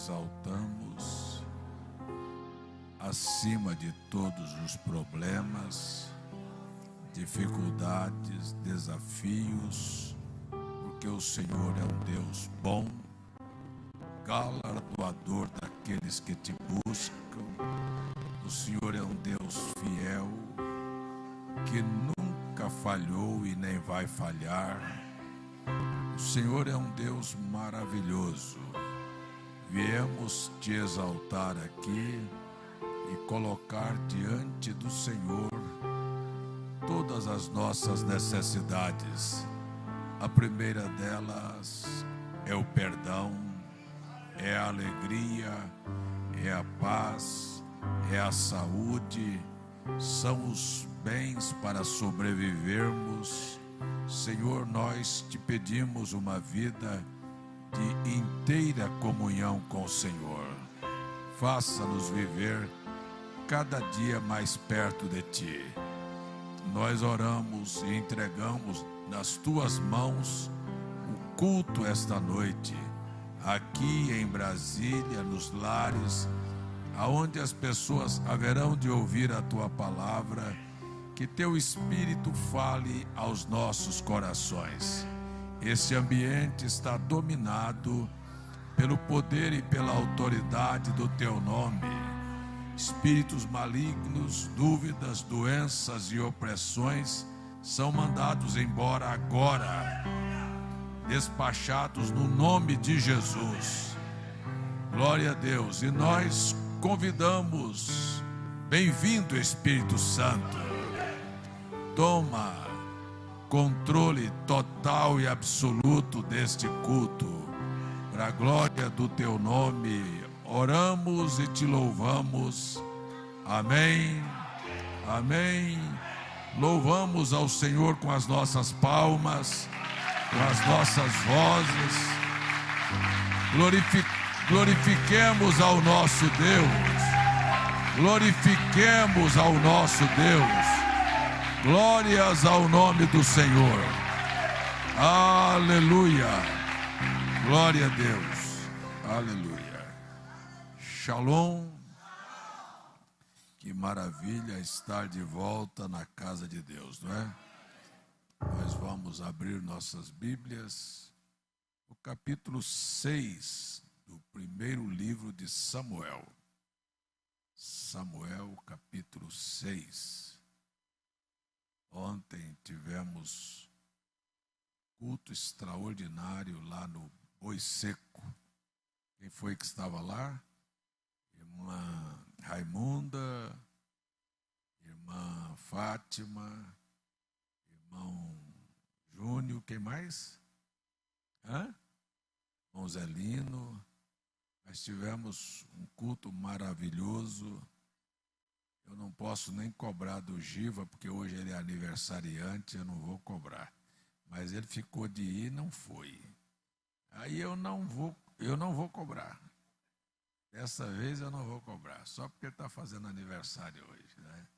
exaltamos acima de todos os problemas, dificuldades, desafios, porque o Senhor é um Deus bom, galardoador daqueles que te buscam. O Senhor é um Deus fiel, que nunca falhou e nem vai falhar. O Senhor é um Deus maravilhoso. Viemos te exaltar aqui e colocar diante do Senhor todas as nossas necessidades. A primeira delas é o perdão, é a alegria, é a paz, é a saúde, são os bens para sobrevivermos. Senhor, nós te pedimos uma vida de inteira comunhão com o Senhor. Faça-nos viver cada dia mais perto de Ti. Nós oramos e entregamos nas Tuas mãos o culto esta noite, aqui em Brasília, nos lares, aonde as pessoas haverão de ouvir a Tua palavra. Que Teu Espírito fale aos nossos corações. Esse ambiente está dominado pelo poder e pela autoridade do Teu nome. Espíritos malignos, dúvidas, doenças e opressões são mandados embora agora, despachados no nome de Jesus. Glória a Deus. E nós convidamos, bem-vindo Espírito Santo. Toma controle total e absoluto deste culto, para a glória do Teu nome. Oramos e Te louvamos. Amém. Amém. Louvamos ao Senhor com as nossas palmas, com as nossas vozes. Glorifiquemos ao nosso Deus. Glorifiquemos ao nosso Deus. Glórias ao nome do Senhor. Aleluia. Glória a Deus. Aleluia. Shalom. Que maravilha estar de volta na casa de Deus, não é? Nós vamos abrir nossas Bíblias, o capítulo 6 do primeiro livro de Samuel. Samuel, capítulo 6. Ontem tivemos culto extraordinário lá no Boi Seco. Quem foi que estava lá? Irmã Raimunda, irmã Fátima, irmão Júnior, quem mais? Irmão Zelino. Nós tivemos um culto maravilhoso. Eu não posso nem cobrar do Giva, porque hoje ele é aniversariante, eu não vou cobrar. Mas ele ficou de ir e não foi. Aí eu não vou cobrar. Dessa vez eu não vou cobrar, só porque ele está fazendo aniversário hoje, né?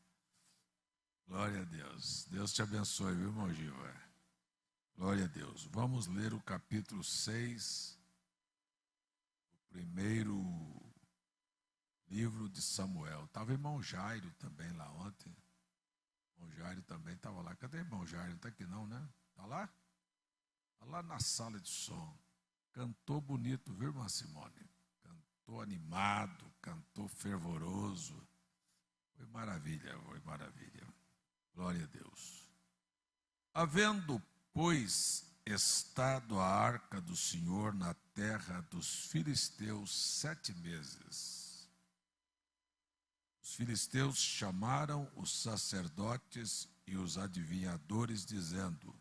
Glória a Deus. Deus te abençoe, viu, irmão Giva? Glória a Deus. Vamos ler o capítulo 6, o primeiro livro de Samuel. Estava irmão Jairo também lá ontem. Irmão Jairo também estava lá. Cadê irmão Jairo? Não está aqui não, né? Está lá? Está lá na sala de som. Cantou bonito, viu, irmã Simone? Cantou animado, cantou fervoroso. Foi maravilha, foi maravilha. Glória a Deus. Havendo, pois, estado a arca do Senhor na terra dos filisteus 7 meses, os filisteus chamaram os sacerdotes e os adivinhadores, dizendo: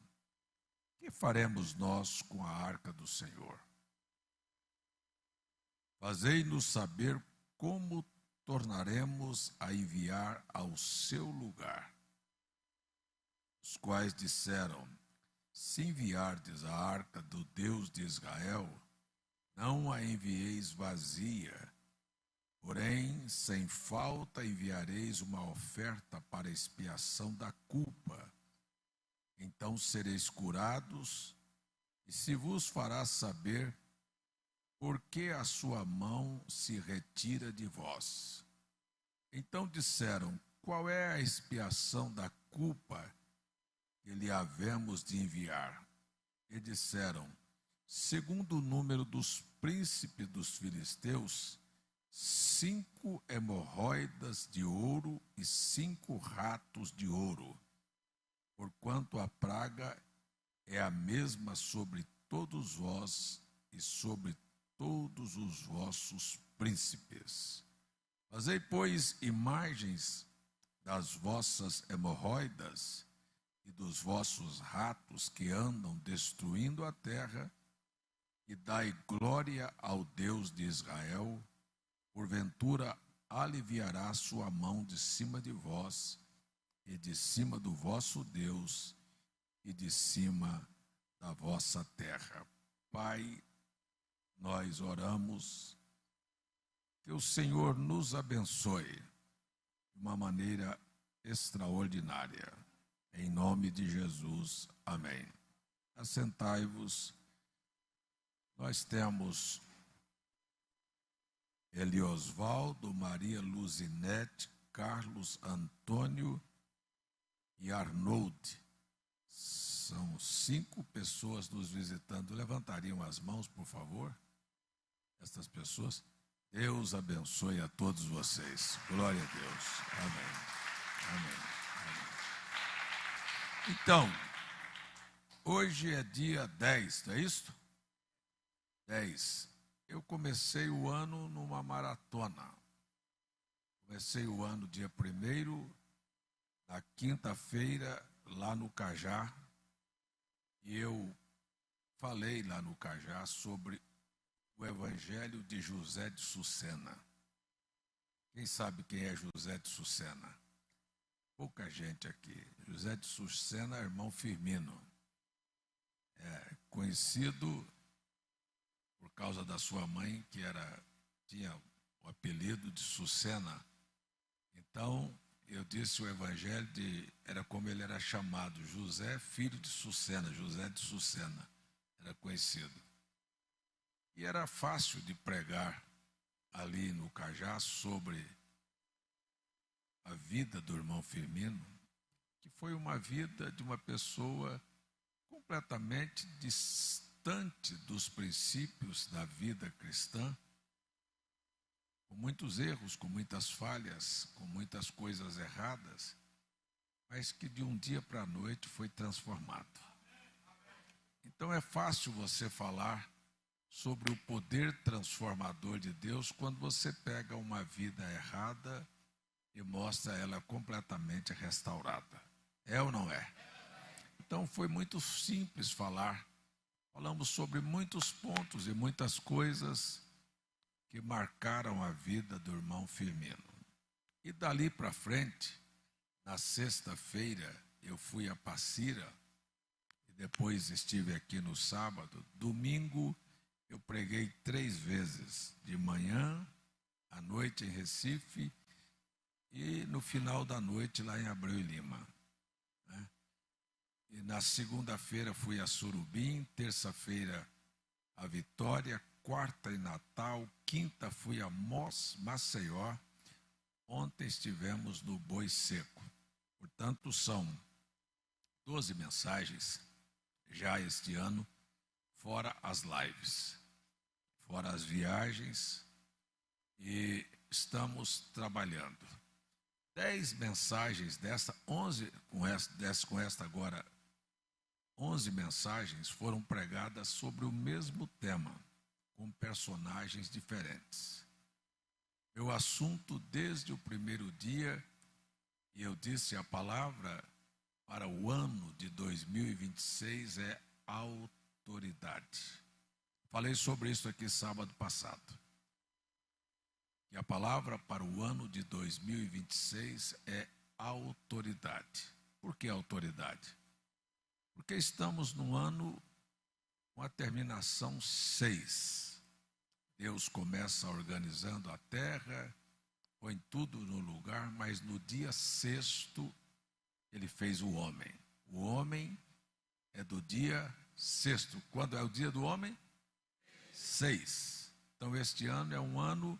que faremos nós com a arca do Senhor? Fazei-nos saber como tornaremos a enviar ao seu lugar. Os quais disseram: se enviardes a arca do Deus de Israel, não a envieis vazia, porém, sem falta enviareis uma oferta para expiação da culpa. Então sereis curados, e se vos fará saber porque a sua mão se retira de vós? Então disseram: qual é a expiação da culpa que lhe havemos de enviar? E disseram: segundo o número dos príncipes dos filisteus, 5 hemorroidas de ouro e 5 ratos de ouro, porquanto a praga é a mesma sobre todos vós e sobre todos os vossos príncipes. Fazei, pois, imagens das vossas hemorroidas e dos vossos ratos que andam destruindo a terra, e dai glória ao Deus de Israel. Porventura aliviará sua mão de cima de vós, e de cima do vosso Deus, e de cima da vossa terra. Pai, nós oramos que o Senhor nos abençoe de uma maneira extraordinária. Em nome de Jesus, amém. Assentai-vos. Nós temos Eliosvaldo, Maria Luzinete, Carlos Antônio e Arnold. São 5 pessoas nos visitando. Levantariam as mãos, por favor? Estas pessoas. Deus abençoe a todos vocês. Glória a Deus. Amém. Amém. Amém. Então, hoje é dia 10, não é isso? 10. Eu comecei o ano numa maratona. Comecei o ano dia 1º, na quinta-feira, lá no Cajá. E eu falei lá no Cajá sobre o Evangelho de José de Sucena. Quem sabe quem é José de Sucena? Pouca gente aqui. José de Sucena, irmão Firmino. É conhecido por causa da sua mãe, que tinha o apelido de Sucena. Então, eu disse o Evangelho era como ele era chamado, José, filho de Sucena, José de Sucena, era conhecido. E era fácil de pregar ali no Cajá sobre a vida do irmão Firmino, que foi uma vida de uma pessoa completamente distante dos princípios da vida cristã, com muitos erros, com muitas falhas, com muitas coisas erradas, mas que de um dia para a noite foi transformado. Então é fácil você falar sobre o poder transformador de Deus quando você pega uma vida errada e mostra ela completamente restaurada. É ou não é? Então foi muito simples falar. Falamos sobre muitos pontos e muitas coisas que marcaram a vida do irmão Firmino. E dali para frente, na sexta-feira, eu fui a Passira, e depois estive aqui no sábado. Domingo, eu preguei 3 vezes, de manhã, à noite em Recife, e no final da noite lá em Abreu e Lima. E na segunda-feira fui a Surubim, terça-feira a Vitória, quarta em Natal, quinta fui a Maceió, ontem estivemos no Boi Seco. Portanto, são 12 mensagens já este ano, fora as lives, fora as viagens, e estamos trabalhando. 10 mensagens dessa, 11 com esta agora, 11 mensagens foram pregadas sobre o mesmo tema, com personagens diferentes. Meu assunto desde o primeiro dia, e eu disse a palavra para o ano de 2026 é autoridade. Falei sobre isso aqui sábado passado. E a palavra para o ano de 2026 é autoridade. Por que autoridade? Porque estamos no ano com a terminação 6. Deus começa organizando a terra, põe tudo no lugar, mas no dia 6º ele fez o homem. O homem é do dia 6º. Quando é o dia do homem? 6. Então, este ano é um ano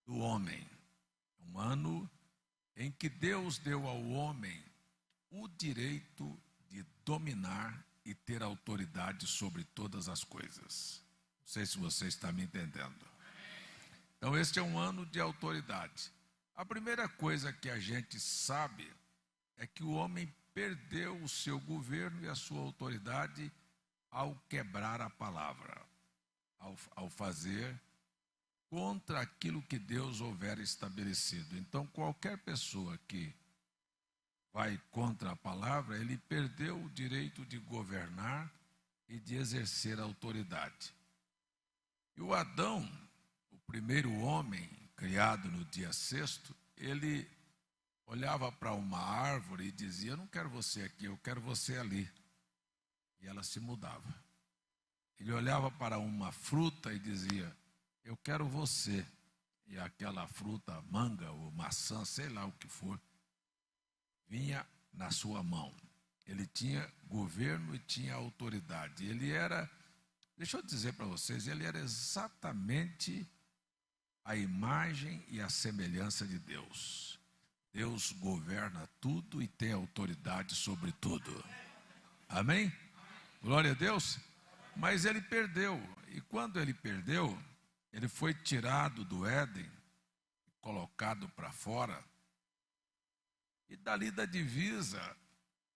do homem, um ano em que Deus deu ao homem o direito de dominar e ter autoridade sobre todas as coisas. Não sei se você está me entendendo. Então, este é um ano de autoridade. A primeira coisa que a gente sabe é que o homem perdeu o seu governo e a sua autoridade ao quebrar a palavra, ao fazer contra aquilo que Deus houver estabelecido. Então, qualquer pessoa que vai contra a palavra, ele perdeu o direito de governar e de exercer a autoridade. E o Adão, o primeiro homem criado no dia sexto, ele olhava para uma árvore e dizia: eu não quero você aqui, eu quero você ali. E ela se mudava. Ele olhava para uma fruta e dizia: eu quero você. E aquela fruta, manga ou maçã, sei lá o que for, vinha na sua mão. Ele tinha governo e tinha autoridade. Ele era, deixa eu dizer para vocês, ele era exatamente a imagem e a semelhança de Deus. Deus governa tudo e tem autoridade sobre tudo. Amém? Glória a Deus. Mas ele perdeu. E quando ele perdeu, ele foi tirado do Éden, colocado para fora. E dali da divisa,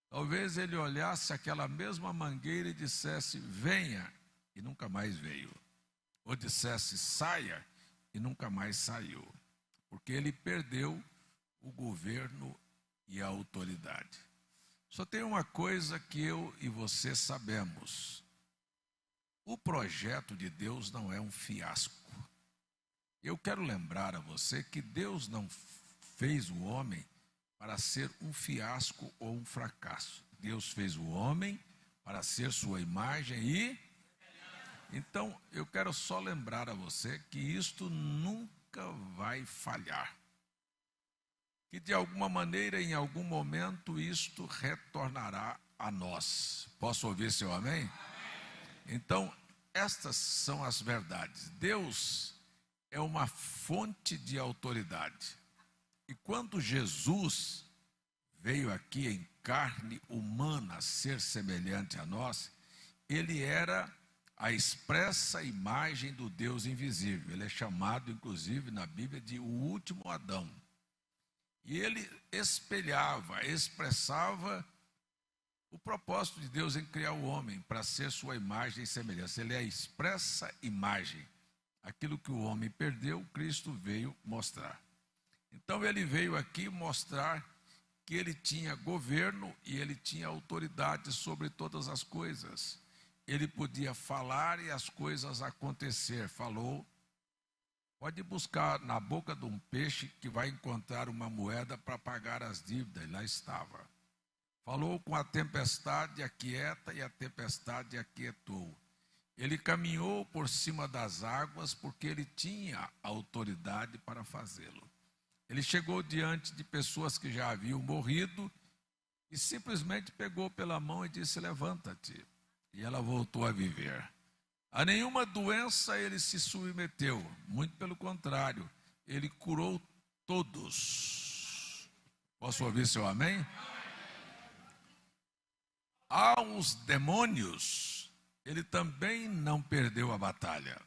talvez ele olhasse aquela mesma mangueira e dissesse: venha, e nunca mais veio. Ou dissesse: saia, e nunca mais saiu. Porque ele perdeu o governo e a autoridade. Só tem uma coisa que eu e você sabemos: o projeto de Deus não é um fiasco. Eu quero lembrar a você que Deus não fez o homem para ser um fiasco ou um fracasso. Deus fez o homem para ser sua imagem e... Então, eu quero só lembrar a você que isto nunca vai falhar. Que de alguma maneira, em algum momento, isto retornará a nós. Posso ouvir seu amém? Então, estas são as verdades. Deus é uma fonte de autoridade. E quando Jesus veio aqui em carne humana ser semelhante a nós, ele era a expressa imagem do Deus invisível. Ele é chamado, inclusive, na Bíblia de o último Adão. E ele espelhava, expressava o propósito de Deus em criar o homem para ser sua imagem e semelhança. Ele é a expressa imagem. Aquilo que o homem perdeu, Cristo veio mostrar. Então ele veio aqui mostrar que ele tinha governo e ele tinha autoridade sobre todas as coisas. Ele podia falar e as coisas acontecer. Falou: pode buscar na boca de um peixe que vai encontrar uma moeda para pagar as dívidas. E lá estava. Falou com a tempestade, aquieta, e a tempestade aquietou. Ele caminhou por cima das águas porque ele tinha autoridade para fazê-lo. Ele chegou diante de pessoas que já haviam morrido e simplesmente pegou pela mão e disse: levanta-te. E ela voltou a viver. A nenhuma doença ele se submeteu, muito pelo contrário, ele curou todos. Posso ouvir seu amém? Aos demônios, ele também não perdeu a batalha.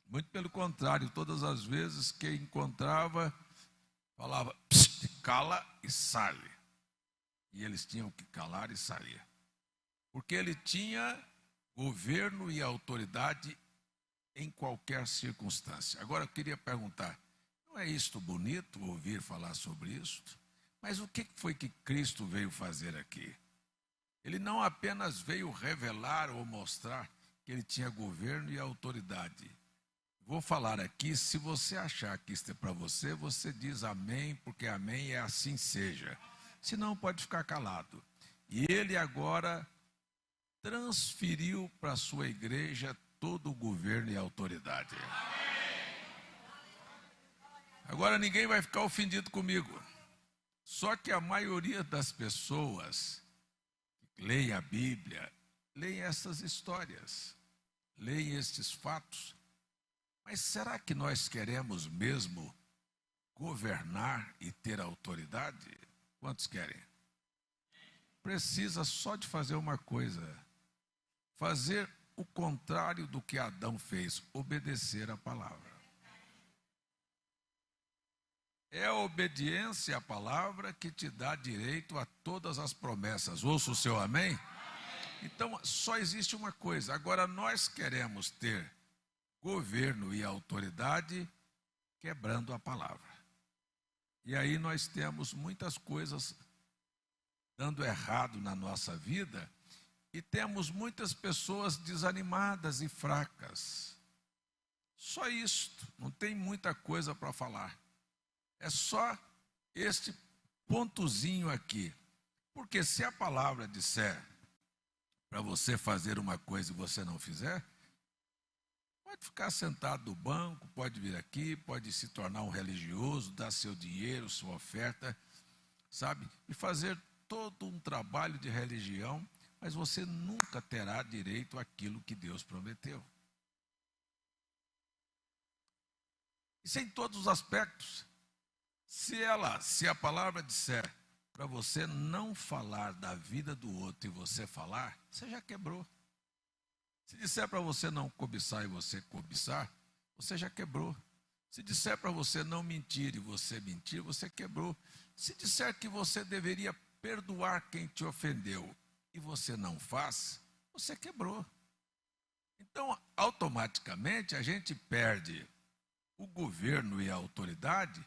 Muito pelo contrário, todas as vezes que encontrava, falava: cala e sai. E eles tinham que calar e sair. Porque ele tinha governo e autoridade em qualquer circunstância. Agora eu queria perguntar: não é isto bonito ouvir falar sobre isso? Mas o que foi que Cristo veio fazer aqui? Ele não apenas veio revelar ou mostrar que ele tinha governo e autoridade. Vou falar aqui, se você achar que isto é para você, você diz amém, porque amém é assim seja. Senão pode ficar calado. E ele agora transferiu para a sua igreja todo o governo e autoridade. Agora ninguém vai ficar ofendido comigo. Só que a maioria das pessoas que leem a Bíblia, leem essas histórias, leem estes fatos. Mas será que nós queremos mesmo governar e ter autoridade? Quantos querem? Precisa só de fazer uma coisa: fazer o contrário do que Adão fez, obedecer a palavra. É a obediência à palavra que te dá direito a todas as promessas. Ouça o seu amém? Então, só existe uma coisa. Agora, nós queremos ter governo e autoridade quebrando a palavra. E aí nós temos muitas coisas dando errado na nossa vida e temos muitas pessoas desanimadas e fracas. Só isto, não tem muita coisa para falar. É só este pontozinho aqui. Porque se a palavra disser para você fazer uma coisa e você não fizer, pode ficar sentado no banco, pode vir aqui, pode se tornar um religioso, dar seu dinheiro, sua oferta, sabe? E fazer todo um trabalho de religião, mas você nunca terá direito àquilo que Deus prometeu. Isso em todos os aspectos. Se a palavra disser para você não falar da vida do outro e você falar, você já quebrou. Se disser para você não cobiçar e você cobiçar, você já quebrou. Se disser para você não mentir e você mentir, você quebrou. Se disser que você deveria perdoar quem te ofendeu e você não faz, você quebrou. Então, automaticamente, a gente perde o governo e a autoridade.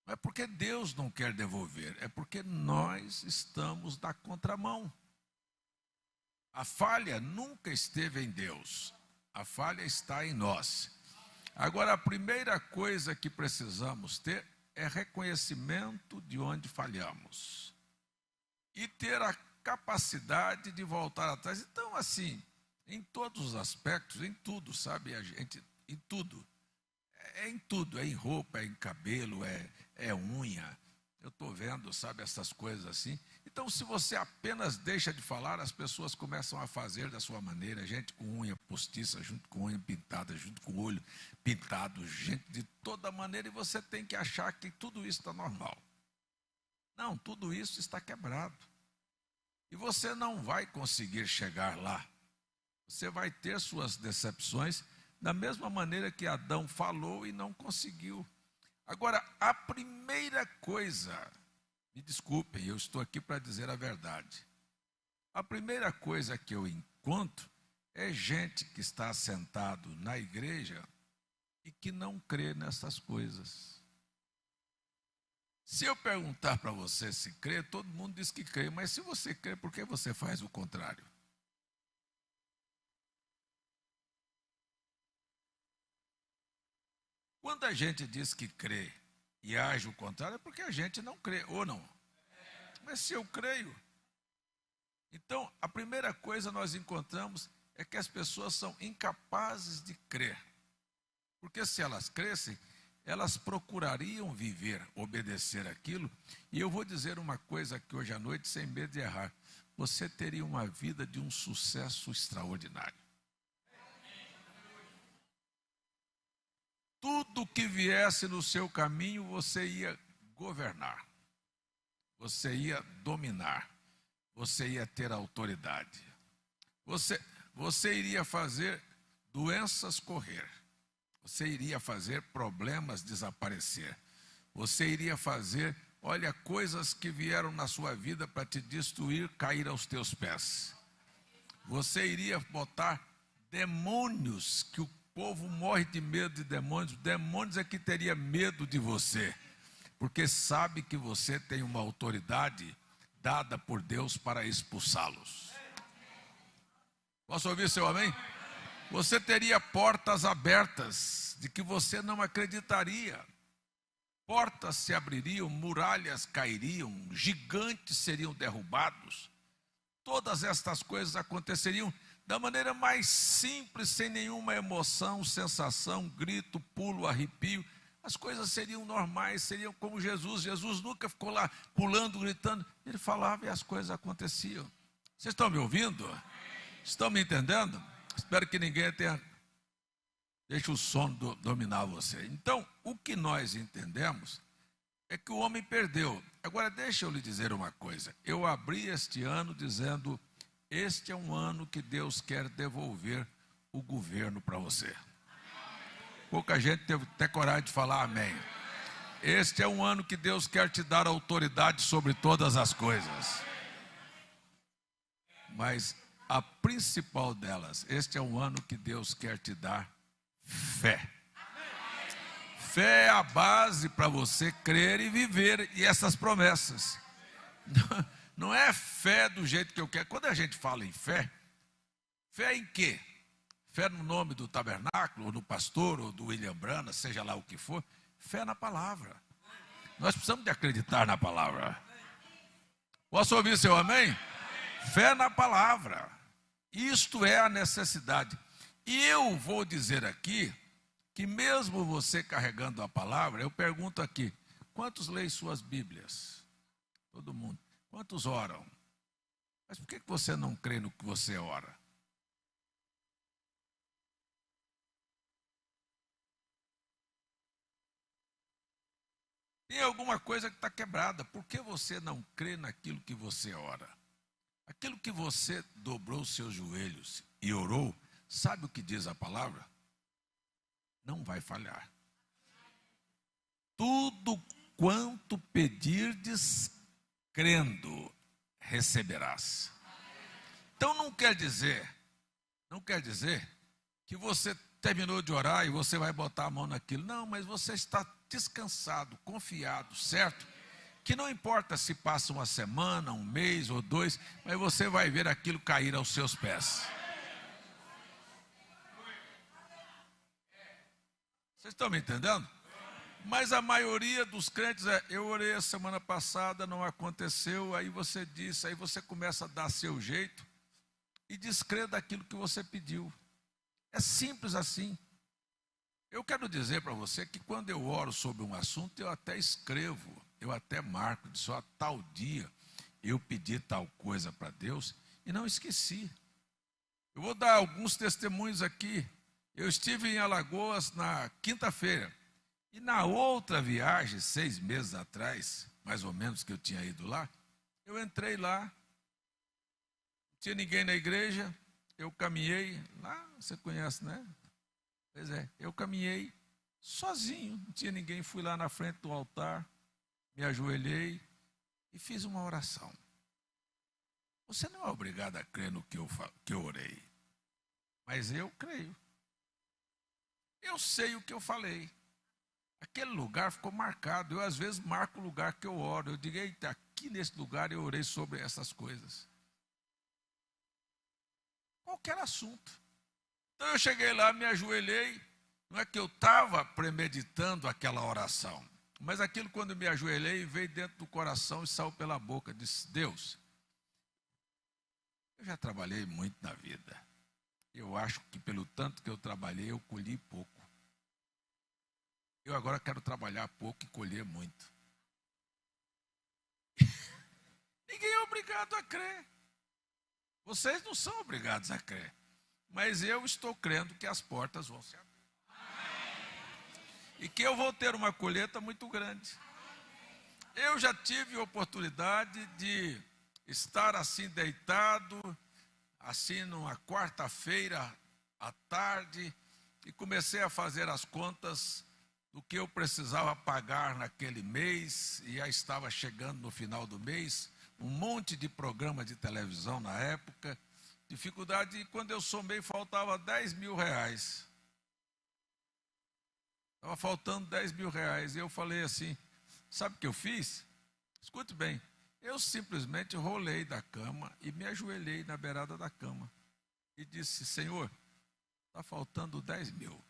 Não é porque Deus não quer devolver, é porque nós estamos na contramão. A falha nunca esteve em Deus, a falha está em nós. Agora, a primeira coisa que precisamos ter é reconhecimento de onde falhamos e ter a capacidade de voltar atrás. Então, assim, em todos os aspectos, em tudo, sabe, a gente, em tudo. É em tudo, é em roupa, é em cabelo, é unha. Eu estou vendo, sabe, essas coisas assim. Então, se você apenas deixa de falar, as pessoas começam a fazer da sua maneira. Gente com unha postiça, junto com unha pintada, junto com olho pintado, gente de toda maneira. E você tem que achar que tudo isso está normal. Não, tudo isso está quebrado. E você não vai conseguir chegar lá. Você vai ter suas decepções, da mesma maneira que Adão falou e não conseguiu. Agora, a primeira coisa, me desculpem, eu estou aqui para dizer a verdade. A primeira coisa que eu encontro é gente que está sentado na igreja e que não crê nessas coisas. Se eu perguntar para você se crê, todo mundo diz que crê, mas se você crê, por que você faz o contrário? Quando a gente diz que crê e age o contrário, é porque a gente não crê, ou não? Mas se eu creio... Então, a primeira coisa nós encontramos é que as pessoas são incapazes de crer. Porque se elas crescem, elas procurariam viver, obedecer aquilo. E eu vou dizer uma coisa aqui hoje à noite, sem medo de errar. Você teria uma vida de um sucesso extraordinário. Tudo que viesse no seu caminho, você ia governar. Você ia dominar. Você ia ter autoridade. Você iria fazer doenças correr. Você iria fazer problemas desaparecer. Você iria fazer, olha, coisas que vieram na sua vida para te destruir, cair aos teus pés. Você iria botar demônios, que o povo morre de medo de demônios. Demônios é que teria medo de você, porque sabe que você tem uma autoridade dada por Deus para expulsá-los. Posso ouvir seu amém? Você teria portas abertas de que você não acreditaria. Portas se abririam, muralhas cairiam, gigantes seriam derrubados. Todas estas coisas aconteceriam da maneira mais simples, sem nenhuma emoção, sensação, grito, pulo, arrepio. As coisas seriam normais, seriam como Jesus. Jesus nunca ficou lá pulando, gritando. Ele falava e as coisas aconteciam. Vocês estão me ouvindo? Estão me entendendo? Espero que ninguém tenha Deixa o sono dominar você. Então, o que nós entendemos é que o homem perdeu. Agora, deixa eu lhe dizer uma coisa. Eu abri este ano dizendo, este é um ano que Deus quer devolver o governo para você. Pouca gente teve até coragem de falar amém. Este é um ano que Deus quer te dar autoridade sobre todas as coisas. Mas a principal delas, este é um ano que Deus quer te dar fé. Fé é a base para você crer e viver essas promessas. Não é fé do jeito que eu quero. Quando a gente fala em fé, fé em quê? Fé no nome do tabernáculo, ou no pastor, ou do William Brana, seja lá o que for. Fé na palavra. Nós precisamos de acreditar na palavra. Posso ouvir seu amém? Fé na palavra. Isto é a necessidade. E eu vou dizer aqui, que mesmo você carregando a palavra, eu pergunto aqui, quantos leem suas Bíblias? Todo mundo. Quantos oram? Mas por que você não crê no que você ora? Tem alguma coisa que está quebrada. Por que você não crê naquilo que você ora? Aquilo que você dobrou os seus joelhos e orou, sabe o que diz a palavra? Não vai falhar. Tudo quanto pedirdes, crendo, receberás. Então não quer dizer que você terminou de orar e você vai botar a mão naquilo. Não, mas você está descansado, confiado, certo? Que não importa se passa uma semana, um mês ou dois, mas você vai ver aquilo cair aos seus pés. Vocês estão me entendendo? Mas a maioria dos crentes eu orei a semana passada, não aconteceu, aí você disse, aí você começa a dar seu jeito e descrer daquilo que você pediu. É simples assim. Eu quero dizer para você que quando eu oro sobre um assunto, eu até escrevo, eu até marco, de só tal dia eu pedi tal coisa para Deus e não esqueci. Eu vou dar alguns testemunhos aqui. Eu estive em Alagoas na quinta-feira. E na outra viagem, 6 meses atrás, mais ou menos que eu tinha ido lá, eu entrei lá, não tinha ninguém na igreja, eu caminhei, lá você conhece, né? Pois é, eu caminhei sozinho, não tinha ninguém, fui lá na frente do altar, me ajoelhei e fiz uma oração. Você não é obrigado a crer no que eu orei, mas eu creio. Eu sei o que eu falei. Aquele lugar ficou marcado. Eu, às vezes, marco o lugar que eu oro. Eu digo, eita, aqui nesse lugar eu orei sobre essas coisas. Qualquer assunto. Então, eu cheguei lá, me ajoelhei. Não é que eu estava premeditando aquela oração. Mas aquilo, quando eu me ajoelhei, veio dentro do coração e saiu pela boca. Disse, Deus, eu já trabalhei muito na vida. Eu acho que pelo tanto que eu trabalhei, eu colhi pouco. Eu agora quero trabalhar pouco e colher muito. Ninguém é obrigado a crer. Vocês não são obrigados a crer. Mas eu estou crendo que as portas vão se abrir. E que eu vou ter uma colheita muito grande. Eu já tive oportunidade de estar assim deitado, assim numa quarta-feira à tarde, e comecei a fazer as contas do que eu precisava pagar naquele mês, e já estava chegando no final do mês, um monte de programa de televisão na época, dificuldade, e quando eu somei faltava 10 mil reais. Estava faltando 10 mil reais, e eu falei assim, sabe o que eu fiz? Escute bem, eu simplesmente rolei da cama e me ajoelhei na beirada da cama, e disse, Senhor, está faltando 10 mil.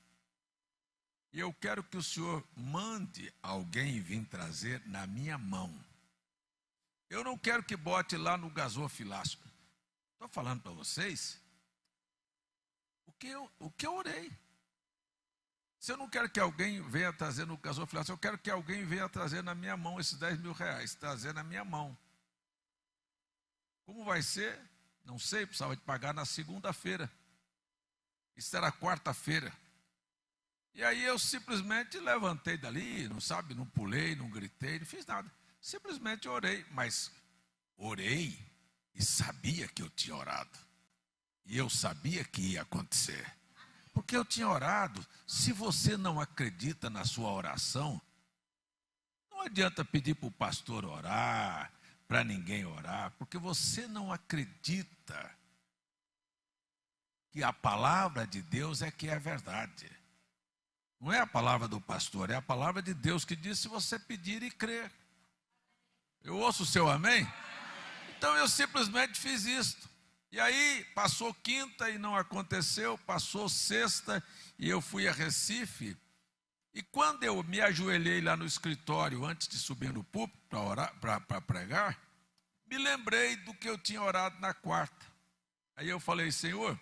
E eu quero que o Senhor mande alguém vir trazer na minha mão. Eu não quero que bote lá no gasofilácio. Estou falando para vocês o que eu orei. Se eu não quero que alguém venha trazer no gasofilácio, eu quero que alguém venha trazer na minha mão esses 10 mil reais. Trazer na minha mão. Como vai ser? Não sei, precisava de pagar na segunda-feira. Isso era quarta-feira. E aí eu simplesmente levantei dali, não pulei, não gritei, não fiz nada. Simplesmente orei, mas orei e sabia que eu tinha orado. E eu sabia que ia acontecer. Porque eu tinha orado. Se você não acredita na sua oração, não adianta pedir para o pastor orar, para ninguém orar, porque você não acredita que a palavra de Deus é que é verdade. Não é a palavra do pastor, é a palavra de Deus que diz se você pedir e crer. Eu ouço o seu amém? Então eu simplesmente fiz isto. E aí passou quinta e não aconteceu, passou sexta e eu fui a Recife. E quando eu me ajoelhei lá no escritório, antes de subir no púlpito para orar, para pregar, me lembrei do que eu tinha orado na quarta. Aí eu falei, Senhor,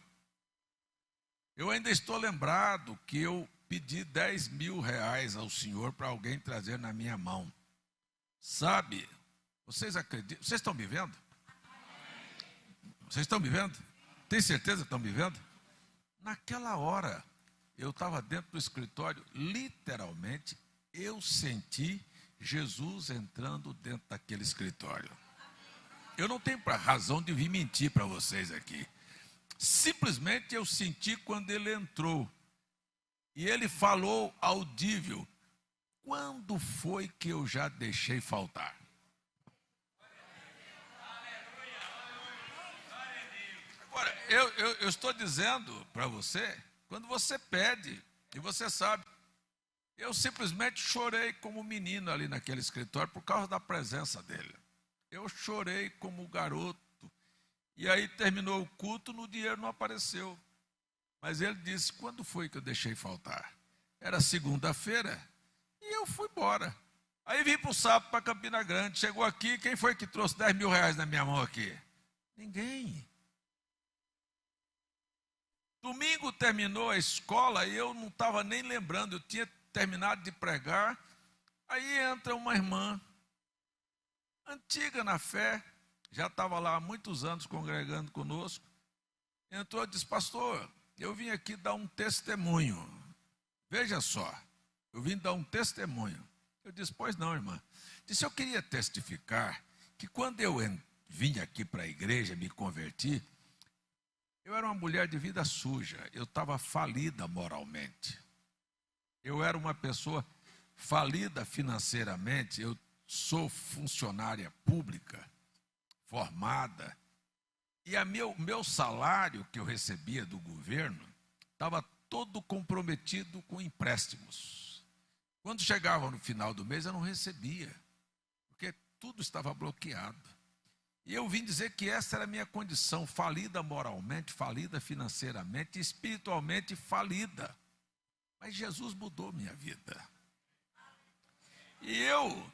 eu ainda estou lembrado que eu pedi 10 mil reais ao Senhor para alguém trazer na minha mão. Sabe, vocês acreditam? Vocês estão me vendo? Vocês estão me vendo? Tem certeza que estão me vendo? Naquela hora, eu estava dentro do escritório, literalmente, eu senti Jesus entrando dentro daquele escritório. Eu não tenho razão de vir mentir para vocês aqui. Simplesmente eu senti quando ele entrou. E ele falou audível. Quando foi que eu já deixei faltar? Agora, eu estou dizendo para você, quando você pede, e você sabe, eu simplesmente chorei como menino ali naquele escritório por causa da presença dele. Eu chorei como garoto. E aí terminou o culto, no dinheiro não apareceu. Mas ele disse, quando foi que eu deixei faltar? Era segunda-feira e eu fui embora. Aí vim para o sábado, para Campina Grande, chegou aqui, quem foi que trouxe 10 mil reais na minha mão aqui? Ninguém. Domingo terminou a escola e eu não estava nem lembrando, eu tinha terminado de pregar. Aí entra uma irmã, antiga na fé, já estava lá há muitos anos congregando conosco. Entrou e disse, pastor, eu vim aqui dar um testemunho. Veja só, eu vim dar um testemunho. Eu disse, pois não, irmã. Disse, eu queria testificar que quando eu vim aqui para a igreja, me converti, eu era uma mulher de vida suja, eu estava falida moralmente. Eu era uma pessoa falida financeiramente, eu sou funcionária pública, formada, e meu salário que eu recebia do governo estava todo comprometido com empréstimos. Quando chegava no final do mês eu não recebia, porque tudo estava bloqueado. E eu vim dizer que essa era a minha condição, falida moralmente, falida financeiramente, espiritualmente falida. Mas Jesus mudou minha vida. E eu,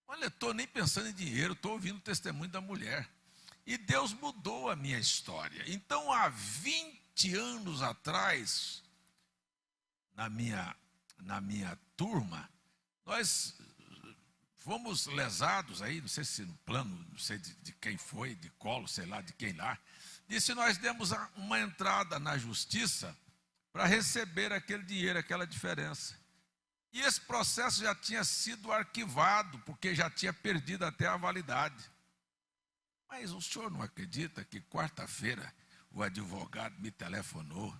olha, estou nem pensando em dinheiro, estou ouvindo o testemunho da mulher. E Deus mudou a minha história. Então, há 20 anos atrás, na minha turma, nós fomos lesados aí, não sei se no plano, não sei de quem foi, de Collor, sei lá, de quem lá. Disse, nós demos uma entrada na justiça para receber aquele dinheiro, aquela diferença. E esse processo já tinha sido arquivado, porque já tinha perdido até a validade. Mas o senhor não acredita que quarta-feira o advogado me telefonou,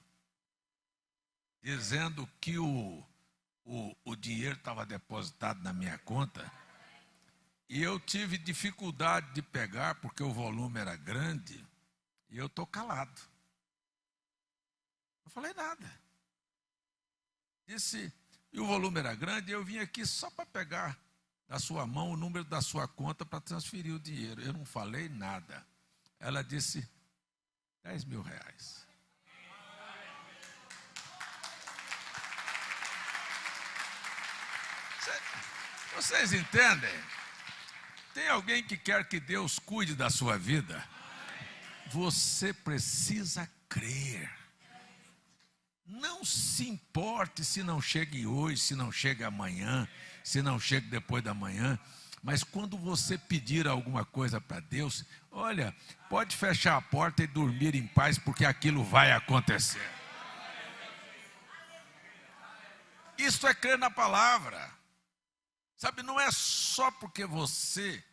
dizendo que o dinheiro estava depositado na minha conta, e eu tive dificuldade de pegar, porque o volume era grande, e eu estou calado. Não falei nada. Disse, e o volume era grande, e eu vim aqui só para pegar da sua mão o número da sua conta para transferir o dinheiro. Eu não falei nada. Ela disse, 10 mil reais. Vocês entendem? Tem alguém que quer que Deus cuide da sua vida? Você precisa crer. Não se importe se não chegue hoje, se não chega amanhã, se não chega depois da manhã. Mas quando você pedir alguma coisa para Deus, olha, pode fechar a porta e dormir em paz, porque aquilo vai acontecer. Isso é crer na palavra. Sabe, não é só porque você...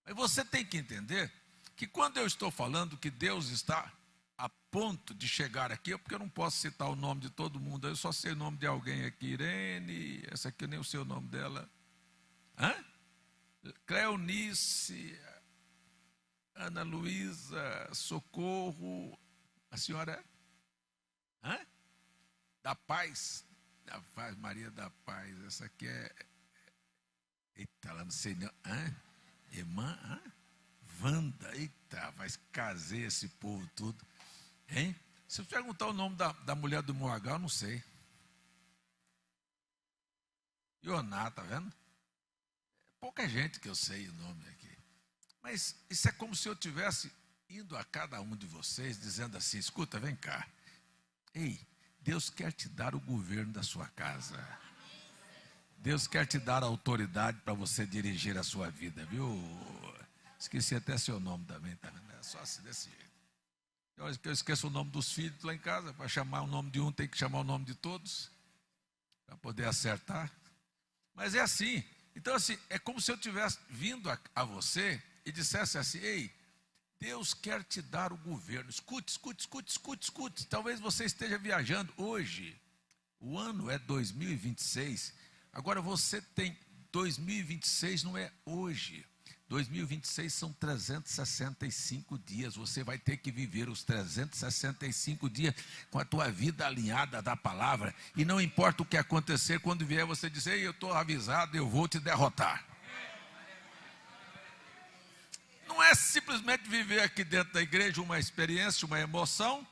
Mas você tem que entender que quando eu estou falando que Deus está a ponto de chegar aqui, é porque eu não posso citar o nome de todo mundo, eu só sei o nome de alguém aqui. Irene, essa aqui eu nem sei o nome dela. Cleonice, Ana Luísa, Socorro, a senhora da Paz, Maria da Paz, essa aqui é, eita, lá não sei não, irmã, Wanda, eita, mas casei esse povo tudo, hein? Se eu perguntar o nome da mulher do Moagá, eu não sei. Ioná, tá vendo? Pouca gente que eu sei o nome aqui. Mas isso é como se eu estivesse indo a cada um de vocês, dizendo assim, escuta, vem cá. Ei, Deus quer te dar o governo da sua casa. Deus quer te dar a autoridade para você dirigir a sua vida, viu? Esqueci até seu nome também, tá vendo? É só assim, desse jeito. Eu esqueço o nome dos filhos lá em casa, para chamar o nome de um tem que chamar o nome de todos, para poder acertar. Mas é assim. Então, assim, é como se eu tivesse vindo a você e dissesse assim, ei, Deus quer te dar o governo. Escute. Talvez você esteja viajando hoje. O ano é 2026. Agora você tem 2026, não é hoje. 2026 são 365 dias. Você vai ter que viver os 365 dias com a tua vida alinhada da palavra. E não importa o que acontecer, quando vier você dizer, ei, eu estou avisado, eu vou te derrotar. Não é simplesmente viver aqui dentro da igreja uma experiência, uma emoção,